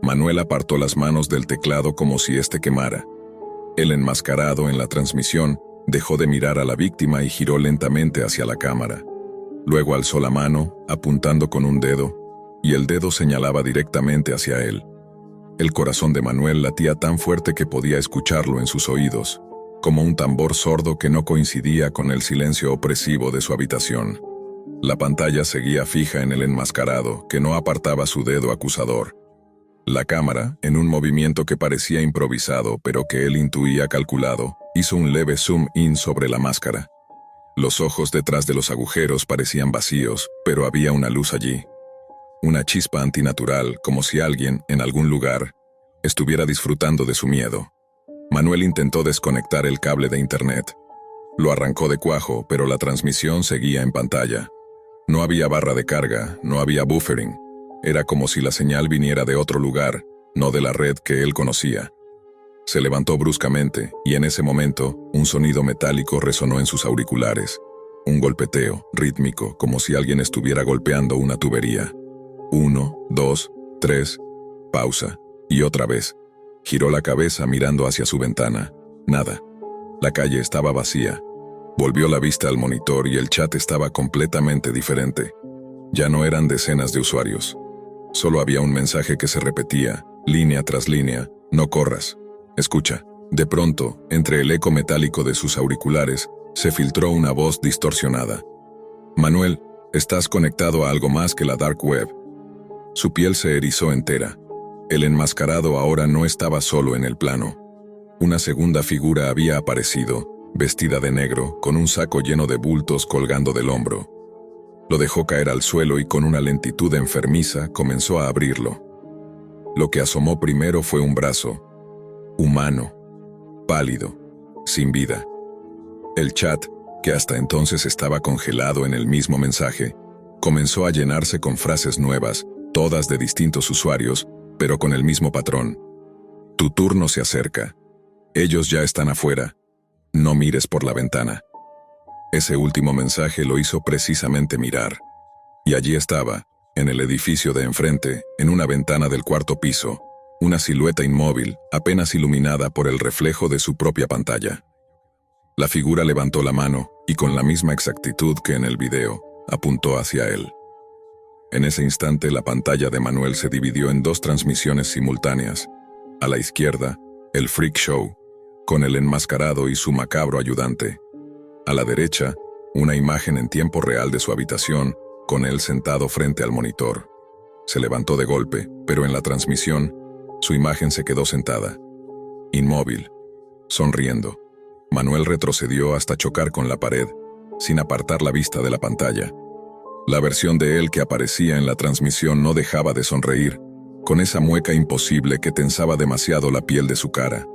Manuel apartó las manos del teclado como si éste quemara. El enmascarado en la transmisión dejó de mirar a la víctima y giró lentamente hacia la cámara. Luego alzó la mano, apuntando con un dedo, y el dedo señalaba directamente hacia él. El corazón de Manuel latía tan fuerte que podía escucharlo en sus oídos, como un tambor sordo que no coincidía con el silencio opresivo de su habitación. La pantalla seguía fija en el enmascarado, que no apartaba su dedo acusador. La cámara, en un movimiento que parecía improvisado pero que él intuía calculado, hizo un leve zoom in sobre la máscara. Los ojos detrás de los agujeros parecían vacíos, pero había una luz allí. Una chispa antinatural, como si alguien, en algún lugar, estuviera disfrutando de su miedo. Manuel intentó desconectar el cable de internet. Lo arrancó de cuajo, pero la transmisión seguía en pantalla. No había barra de carga, no había buffering. Era como si la señal viniera de otro lugar, no de la red que él conocía. Se levantó bruscamente, y en ese momento, un sonido metálico resonó en sus auriculares. Un golpeteo, rítmico, como si alguien estuviera golpeando una tubería. 1, 2, 3, pausa, y otra vez. Giró la cabeza mirando hacia su ventana. Nada. La calle estaba vacía. Volvió la vista al monitor y el chat estaba completamente diferente. Ya no eran decenas de usuarios. Solo había un mensaje que se repetía, línea tras línea: no corras. Escucha. De pronto, entre el eco metálico de sus auriculares, se filtró una voz distorsionada. Manuel, estás conectado a algo más que la dark web. Su piel se erizó entera. El enmascarado ahora no estaba solo en el plano. Una segunda figura había aparecido, vestida de negro, con un saco lleno de bultos colgando del hombro. Lo dejó caer al suelo y con una lentitud enfermiza comenzó a abrirlo. Lo que asomó primero fue un brazo, humano, pálido, sin vida. El chat, que hasta entonces estaba congelado en el mismo mensaje, comenzó a llenarse con frases nuevas, todas de distintos usuarios, pero con el mismo patrón. Tu turno se acerca. Ellos ya están afuera. No mires por la ventana. Ese último mensaje lo hizo precisamente mirar. Y allí estaba, en el edificio de enfrente, en una ventana del cuarto piso, una silueta inmóvil, apenas iluminada por el reflejo de su propia pantalla. La figura levantó la mano, y con la misma exactitud que en el video, apuntó hacia él. En ese instante la pantalla de Manuel se dividió en dos transmisiones simultáneas. A la izquierda, el freak show, con el enmascarado y su macabro ayudante. A la derecha, una imagen en tiempo real de su habitación, con él sentado frente al monitor. Se levantó de golpe, pero en la transmisión, su imagen se quedó sentada, inmóvil, sonriendo. Manuel retrocedió hasta chocar con la pared, sin apartar la vista de la pantalla. La versión de él que aparecía en la transmisión no dejaba de sonreír, con esa mueca imposible que tensaba demasiado la piel de su cara.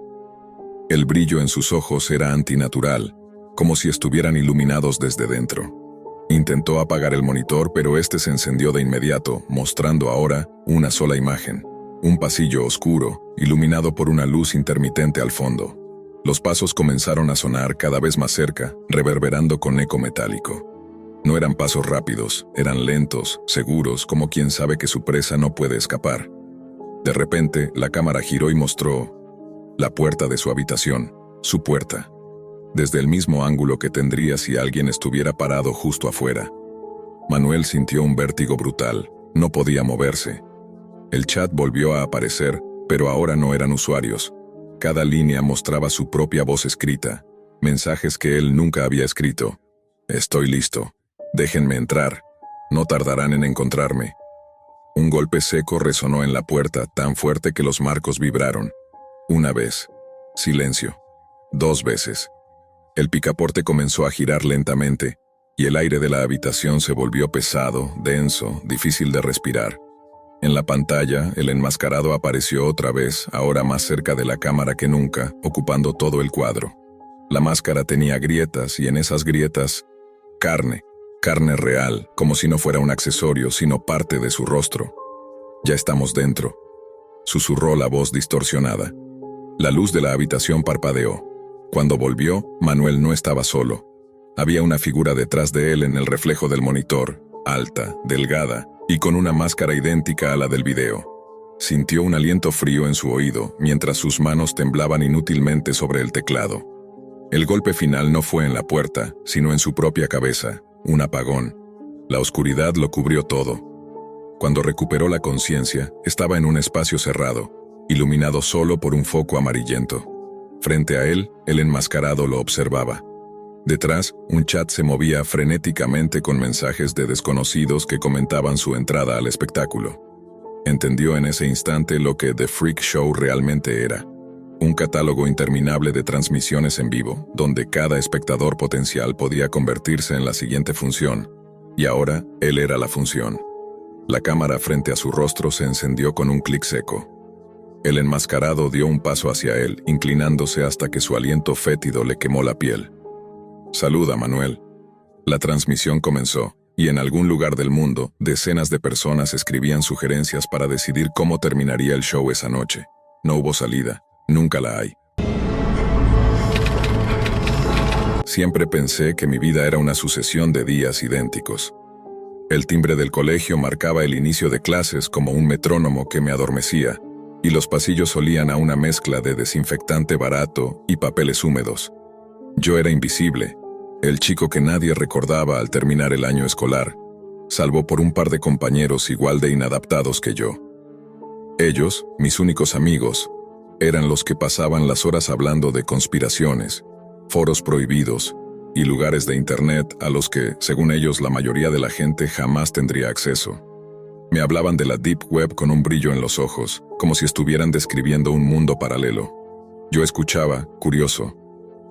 El brillo en sus ojos era antinatural, como si estuvieran iluminados desde dentro. Intentó apagar el monitor, pero este se encendió de inmediato, mostrando ahora una sola imagen. Un pasillo oscuro, iluminado por una luz intermitente al fondo. Los pasos comenzaron a sonar cada vez más cerca, reverberando con eco metálico. No eran pasos rápidos, eran lentos, seguros, como quien sabe que su presa no puede escapar. De repente, la cámara giró y mostró la puerta de su habitación, su puerta. Desde el mismo ángulo que tendría si alguien estuviera parado justo afuera. Manuel sintió un vértigo brutal, no podía moverse. El chat volvió a aparecer, pero ahora no eran usuarios. Cada línea mostraba su propia voz escrita, mensajes que él nunca había escrito. Estoy listo. Déjenme entrar. No tardarán en encontrarme. Un golpe seco resonó en la puerta tan fuerte que los marcos vibraron. Una vez. Silencio. 2 veces. El picaporte comenzó a girar lentamente, y el aire de la habitación se volvió pesado, denso, difícil de respirar. En la pantalla, el enmascarado apareció otra vez, ahora más cerca de la cámara que nunca, ocupando todo el cuadro. La máscara tenía grietas, y en esas grietas, carne real, como si no fuera un accesorio, sino parte de su rostro. «Ya estamos dentro», susurró la voz distorsionada. La luz de la habitación parpadeó. Cuando volvió, Manuel no estaba solo. Había una figura detrás de él en el reflejo del monitor, alta, delgada, y con una máscara idéntica a la del video. Sintió un aliento frío en su oído, mientras sus manos temblaban inútilmente sobre el teclado. El golpe final no fue en la puerta, sino en su propia cabeza, un apagón. La oscuridad lo cubrió todo. Cuando recuperó la conciencia, estaba en un espacio cerrado, iluminado solo por un foco amarillento. Frente a él, el enmascarado lo observaba. Detrás, un chat se movía frenéticamente con mensajes de desconocidos que comentaban su entrada al espectáculo. Entendió en ese instante lo que The Freak Show realmente era. Un catálogo interminable de transmisiones en vivo, donde cada espectador potencial podía convertirse en la siguiente función. Y ahora, él era la función. La cámara frente a su rostro se encendió con un clic seco. El enmascarado dio un paso hacia él, inclinándose hasta que su aliento fétido le quemó la piel. «Saluda, Manuel». La transmisión comenzó, y en algún lugar del mundo, decenas de personas escribían sugerencias para decidir cómo terminaría el show esa noche. No hubo salida, nunca la hay. Siempre pensé que mi vida era una sucesión de días idénticos. El timbre del colegio marcaba el inicio de clases como un metrónomo que me adormecía, y los pasillos olían a una mezcla de desinfectante barato y papeles húmedos. Yo era invisible, el chico que nadie recordaba al terminar el año escolar, salvo por un par de compañeros igual de inadaptados que yo. Ellos, mis únicos amigos, eran los que pasaban las horas hablando de conspiraciones, foros prohibidos y lugares de internet a los que, según ellos, la mayoría de la gente jamás tendría acceso. Me hablaban de la Deep Web con un brillo en los ojos, como si estuvieran describiendo un mundo paralelo. Yo escuchaba, curioso,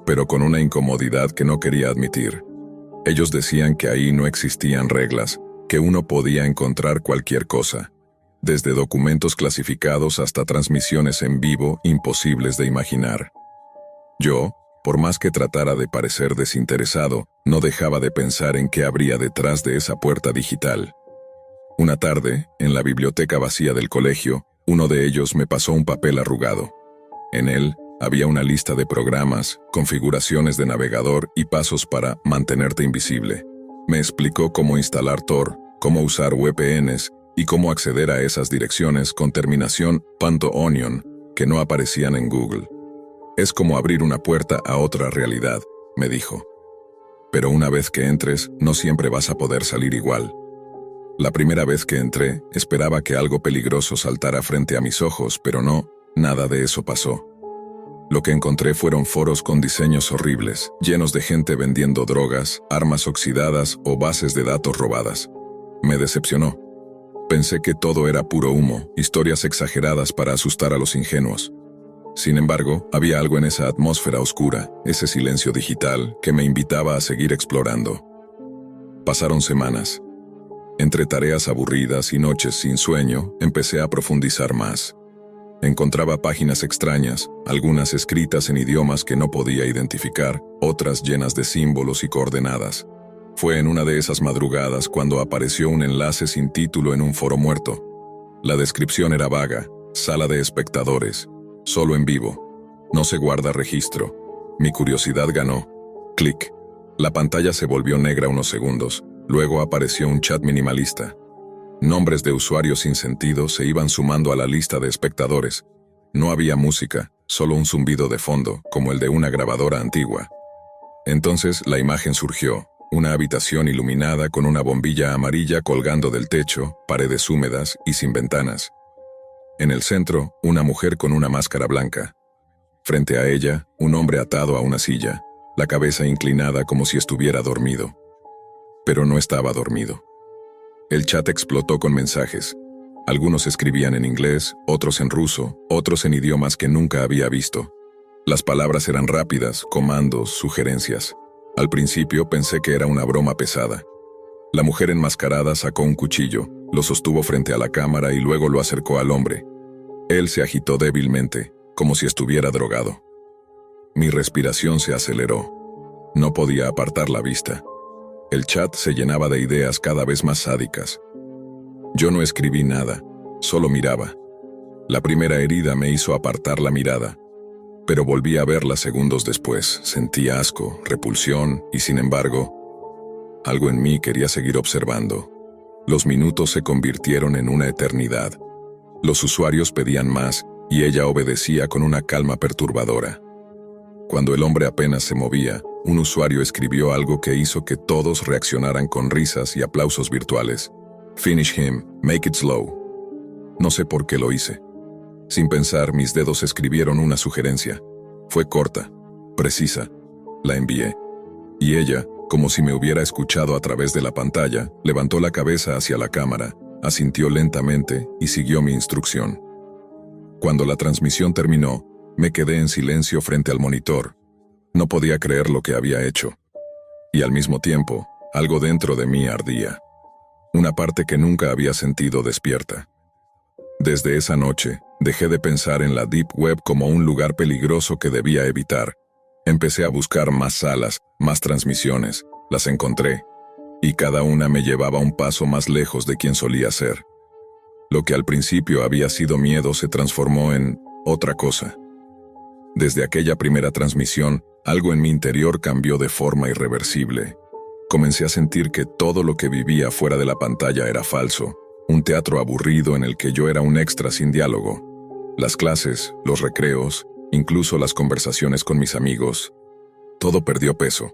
pero con una incomodidad que no quería admitir. Ellos decían que ahí no existían reglas, que uno podía encontrar cualquier cosa, desde documentos clasificados hasta transmisiones en vivo imposibles de imaginar. Yo, por más que tratara de parecer desinteresado, no dejaba de pensar en qué habría detrás de esa puerta digital. Una tarde, en la biblioteca vacía del colegio, uno de ellos me pasó un papel arrugado. En él había una lista de programas, configuraciones de navegador y pasos para mantenerte invisible. Me explicó cómo instalar Tor, cómo usar VPNs y cómo acceder a esas direcciones con terminación .onion que no aparecían en Google. Es como abrir una puerta a otra realidad, me dijo. Pero una vez que entres, no siempre vas a poder salir igual. La primera vez que entré, esperaba que algo peligroso saltara frente a mis ojos, pero no, nada de eso pasó. Lo que encontré fueron foros con diseños horribles, llenos de gente vendiendo drogas, armas oxidadas o bases de datos robadas. Me decepcionó. Pensé que todo era puro humo, historias exageradas para asustar a los ingenuos. Sin embargo, había algo en esa atmósfera oscura, ese silencio digital, que me invitaba a seguir explorando. Pasaron semanas. Entre tareas aburridas y noches sin sueño, empecé a profundizar más. Encontraba páginas extrañas, algunas escritas en idiomas que no podía identificar, otras llenas de símbolos y coordenadas. Fue en una de esas madrugadas cuando apareció un enlace sin título en un foro muerto. La descripción era vaga: sala de espectadores, solo en vivo. No se guarda registro. Mi curiosidad ganó. Clic. La pantalla se volvió negra unos segundos. Luego apareció un chat minimalista. Nombres de usuarios sin sentido se iban sumando a la lista de espectadores. No había música, solo un zumbido de fondo, como el de una grabadora antigua. Entonces la imagen surgió. Una habitación iluminada con una bombilla amarilla colgando del techo, paredes húmedas y sin ventanas. En el centro, una mujer con una máscara blanca. Frente a ella, un hombre atado a una silla, la cabeza inclinada como si estuviera dormido. Pero no estaba dormido. El chat explotó con mensajes. Algunos escribían en inglés, otros en ruso, otros en idiomas que nunca había visto. Las palabras eran rápidas, comandos, sugerencias. Al principio pensé que era una broma pesada. La mujer enmascarada sacó un cuchillo, lo sostuvo frente a la cámara y luego lo acercó al hombre. Él se agitó débilmente, como si estuviera drogado. Mi respiración se aceleró. No podía apartar la vista. El chat se llenaba de ideas cada vez más sádicas. Yo no escribí nada, solo miraba. La primera herida me hizo apartar la mirada, pero volví a verla segundos después. Sentí asco, repulsión y, sin embargo, algo en mí quería seguir observando. Los minutos se convirtieron en una eternidad. Los usuarios pedían más y ella obedecía con una calma perturbadora. Cuando el hombre apenas se movía, un usuario escribió algo que hizo que todos reaccionaran con risas y aplausos virtuales. Finish him, make it slow. No sé por qué lo hice. Sin pensar, mis dedos escribieron una sugerencia. Fue corta, precisa. La envié. Y ella, como si me hubiera escuchado a través de la pantalla, levantó la cabeza hacia la cámara, asintió lentamente y siguió mi instrucción. Cuando la transmisión terminó, me quedé en silencio frente al monitor. No podía creer lo que había hecho. Y al mismo tiempo, algo dentro de mí ardía. Una parte que nunca había sentido despierta. Desde esa noche, dejé de pensar en la Deep Web como un lugar peligroso que debía evitar. Empecé a buscar más salas, más transmisiones. Las encontré. Y cada una me llevaba un paso más lejos de quien solía ser. Lo que al principio había sido miedo se transformó en otra cosa. Desde aquella primera transmisión, algo en mi interior cambió de forma irreversible. Comencé a sentir que todo lo que vivía fuera de la pantalla era falso, un teatro aburrido en el que yo era un extra sin diálogo. Las clases, los recreos, incluso las conversaciones con mis amigos, todo perdió peso.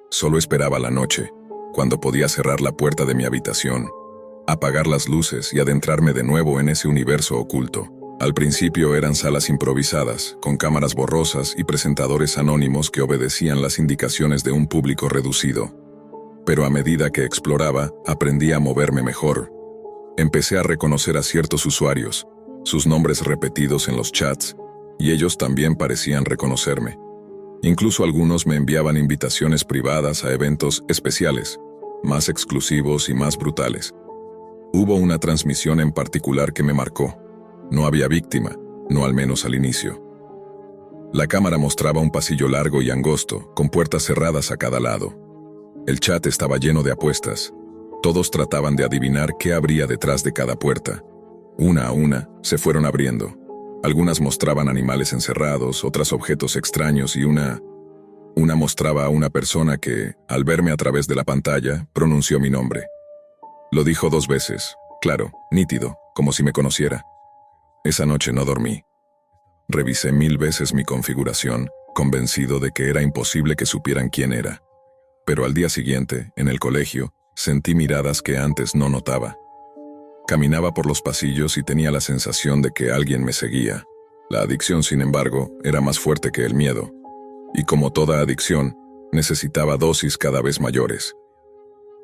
Solo esperaba la noche, cuando podía cerrar la puerta de mi habitación, apagar las luces y adentrarme de nuevo en ese universo oculto. Al principio eran salas improvisadas, con cámaras borrosas y presentadores anónimos que obedecían las indicaciones de un público reducido. Pero a medida que exploraba, aprendí a moverme mejor. Empecé a reconocer a ciertos usuarios, sus nombres repetidos en los chats, y ellos también parecían reconocerme. Incluso algunos me enviaban invitaciones privadas a eventos especiales, más exclusivos y más brutales. Hubo una transmisión en particular que me marcó. No había víctima, no al menos al inicio. La cámara mostraba un pasillo largo y angosto, con puertas cerradas a cada lado. El chat estaba lleno de apuestas. Todos trataban de adivinar qué habría detrás de cada puerta. Una a una, se fueron abriendo. Algunas mostraban animales encerrados, otras objetos extraños y una mostraba a una persona que, al verme a través de la pantalla, pronunció mi nombre. Lo dijo 2 veces, claro, nítido, como si me conociera. Esa noche no dormí. Revisé 1000 veces mi configuración, convencido de que era imposible que supieran quién era. Pero al día siguiente, en el colegio, sentí miradas que antes no notaba. Caminaba por los pasillos y tenía la sensación de que alguien me seguía. La adicción, sin embargo, era más fuerte que el miedo. Y como toda adicción, necesitaba dosis cada vez mayores.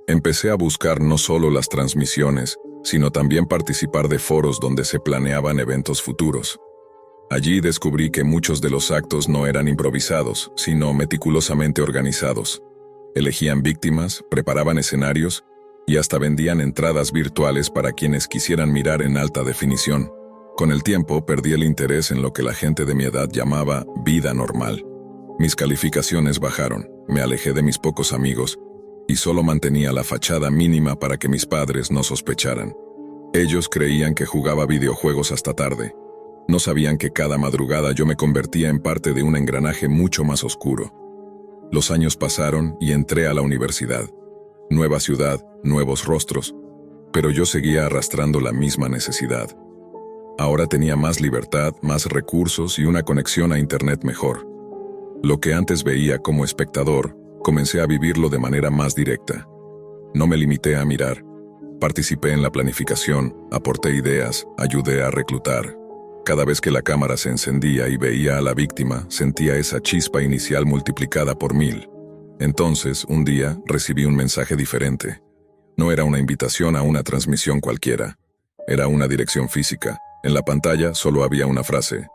Empecé a buscar no solo las transmisiones, sino también participar de foros donde se planeaban eventos futuros. Allí descubrí que muchos de los actos no eran improvisados, sino meticulosamente organizados. Elegían víctimas, preparaban escenarios y hasta vendían entradas virtuales para quienes quisieran mirar en alta definición. Con el tiempo perdí el interés en lo que la gente de mi edad llamaba vida normal. Mis calificaciones bajaron, me alejé de mis pocos amigos y solo mantenía la fachada mínima para que mis padres no sospecharan. Ellos creían que jugaba videojuegos hasta tarde. No sabían que cada madrugada yo me convertía en parte de un engranaje mucho más oscuro. Los años pasaron y entré a la universidad. Nueva ciudad, nuevos rostros, pero yo seguía arrastrando la misma necesidad. Ahora tenía más libertad, más recursos y una conexión a Internet mejor. Lo que antes veía como espectador, comencé a vivirlo de manera más directa. No me limité a mirar. Participé en la planificación, aporté ideas, ayudé a reclutar. Cada vez que la cámara se encendía y veía a la víctima, sentía esa chispa inicial multiplicada por 1000. Entonces, un día, recibí un mensaje diferente. No era una invitación a una transmisión cualquiera. Era una dirección física. En la pantalla solo había una frase.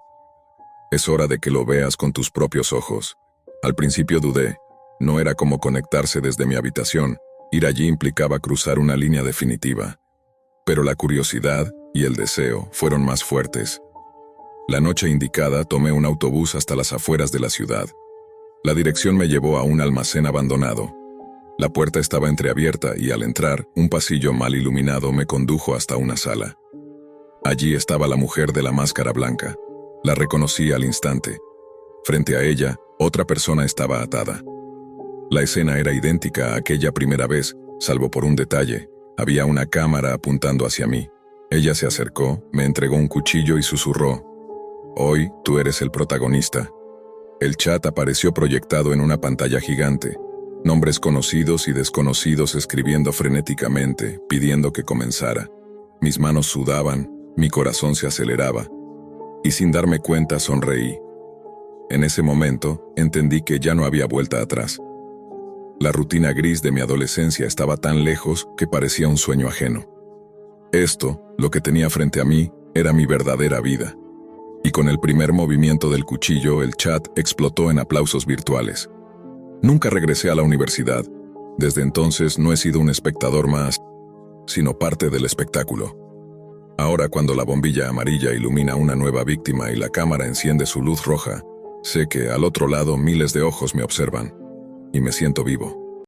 Es hora de que lo veas con tus propios ojos. Al principio dudé. No era como conectarse desde mi habitación. Ir allí implicaba cruzar una línea definitiva. Pero la curiosidad y el deseo fueron más fuertes. La noche indicada tomé un autobús hasta las afueras de la ciudad. La dirección me llevó a un almacén abandonado. La puerta estaba entreabierta y al entrar, un pasillo mal iluminado me condujo hasta una sala. Allí estaba la mujer de la máscara blanca. La reconocí al instante. Frente a ella, otra persona estaba atada. La escena era idéntica a aquella primera vez, salvo por un detalle. Había una cámara apuntando hacia mí. Ella se acercó, me entregó un cuchillo y susurró: «Hoy tú eres el protagonista». El chat apareció proyectado en una pantalla gigante. Nombres conocidos y desconocidos escribiendo frenéticamente, pidiendo que comenzara. Mis manos sudaban, mi corazón se aceleraba. Y sin darme cuenta sonreí. En ese momento, entendí que ya no había vuelta atrás. La rutina gris de mi adolescencia estaba tan lejos que parecía un sueño ajeno. Esto, lo que tenía frente a mí, era mi verdadera vida. Y con el primer movimiento del cuchillo, el chat explotó en aplausos virtuales. Nunca regresé a la universidad. Desde entonces no he sido un espectador más, sino parte del espectáculo. Ahora, cuando la bombilla amarilla ilumina una nueva víctima y la cámara enciende su luz roja, sé que al otro lado miles de ojos me observan. Y me siento vivo.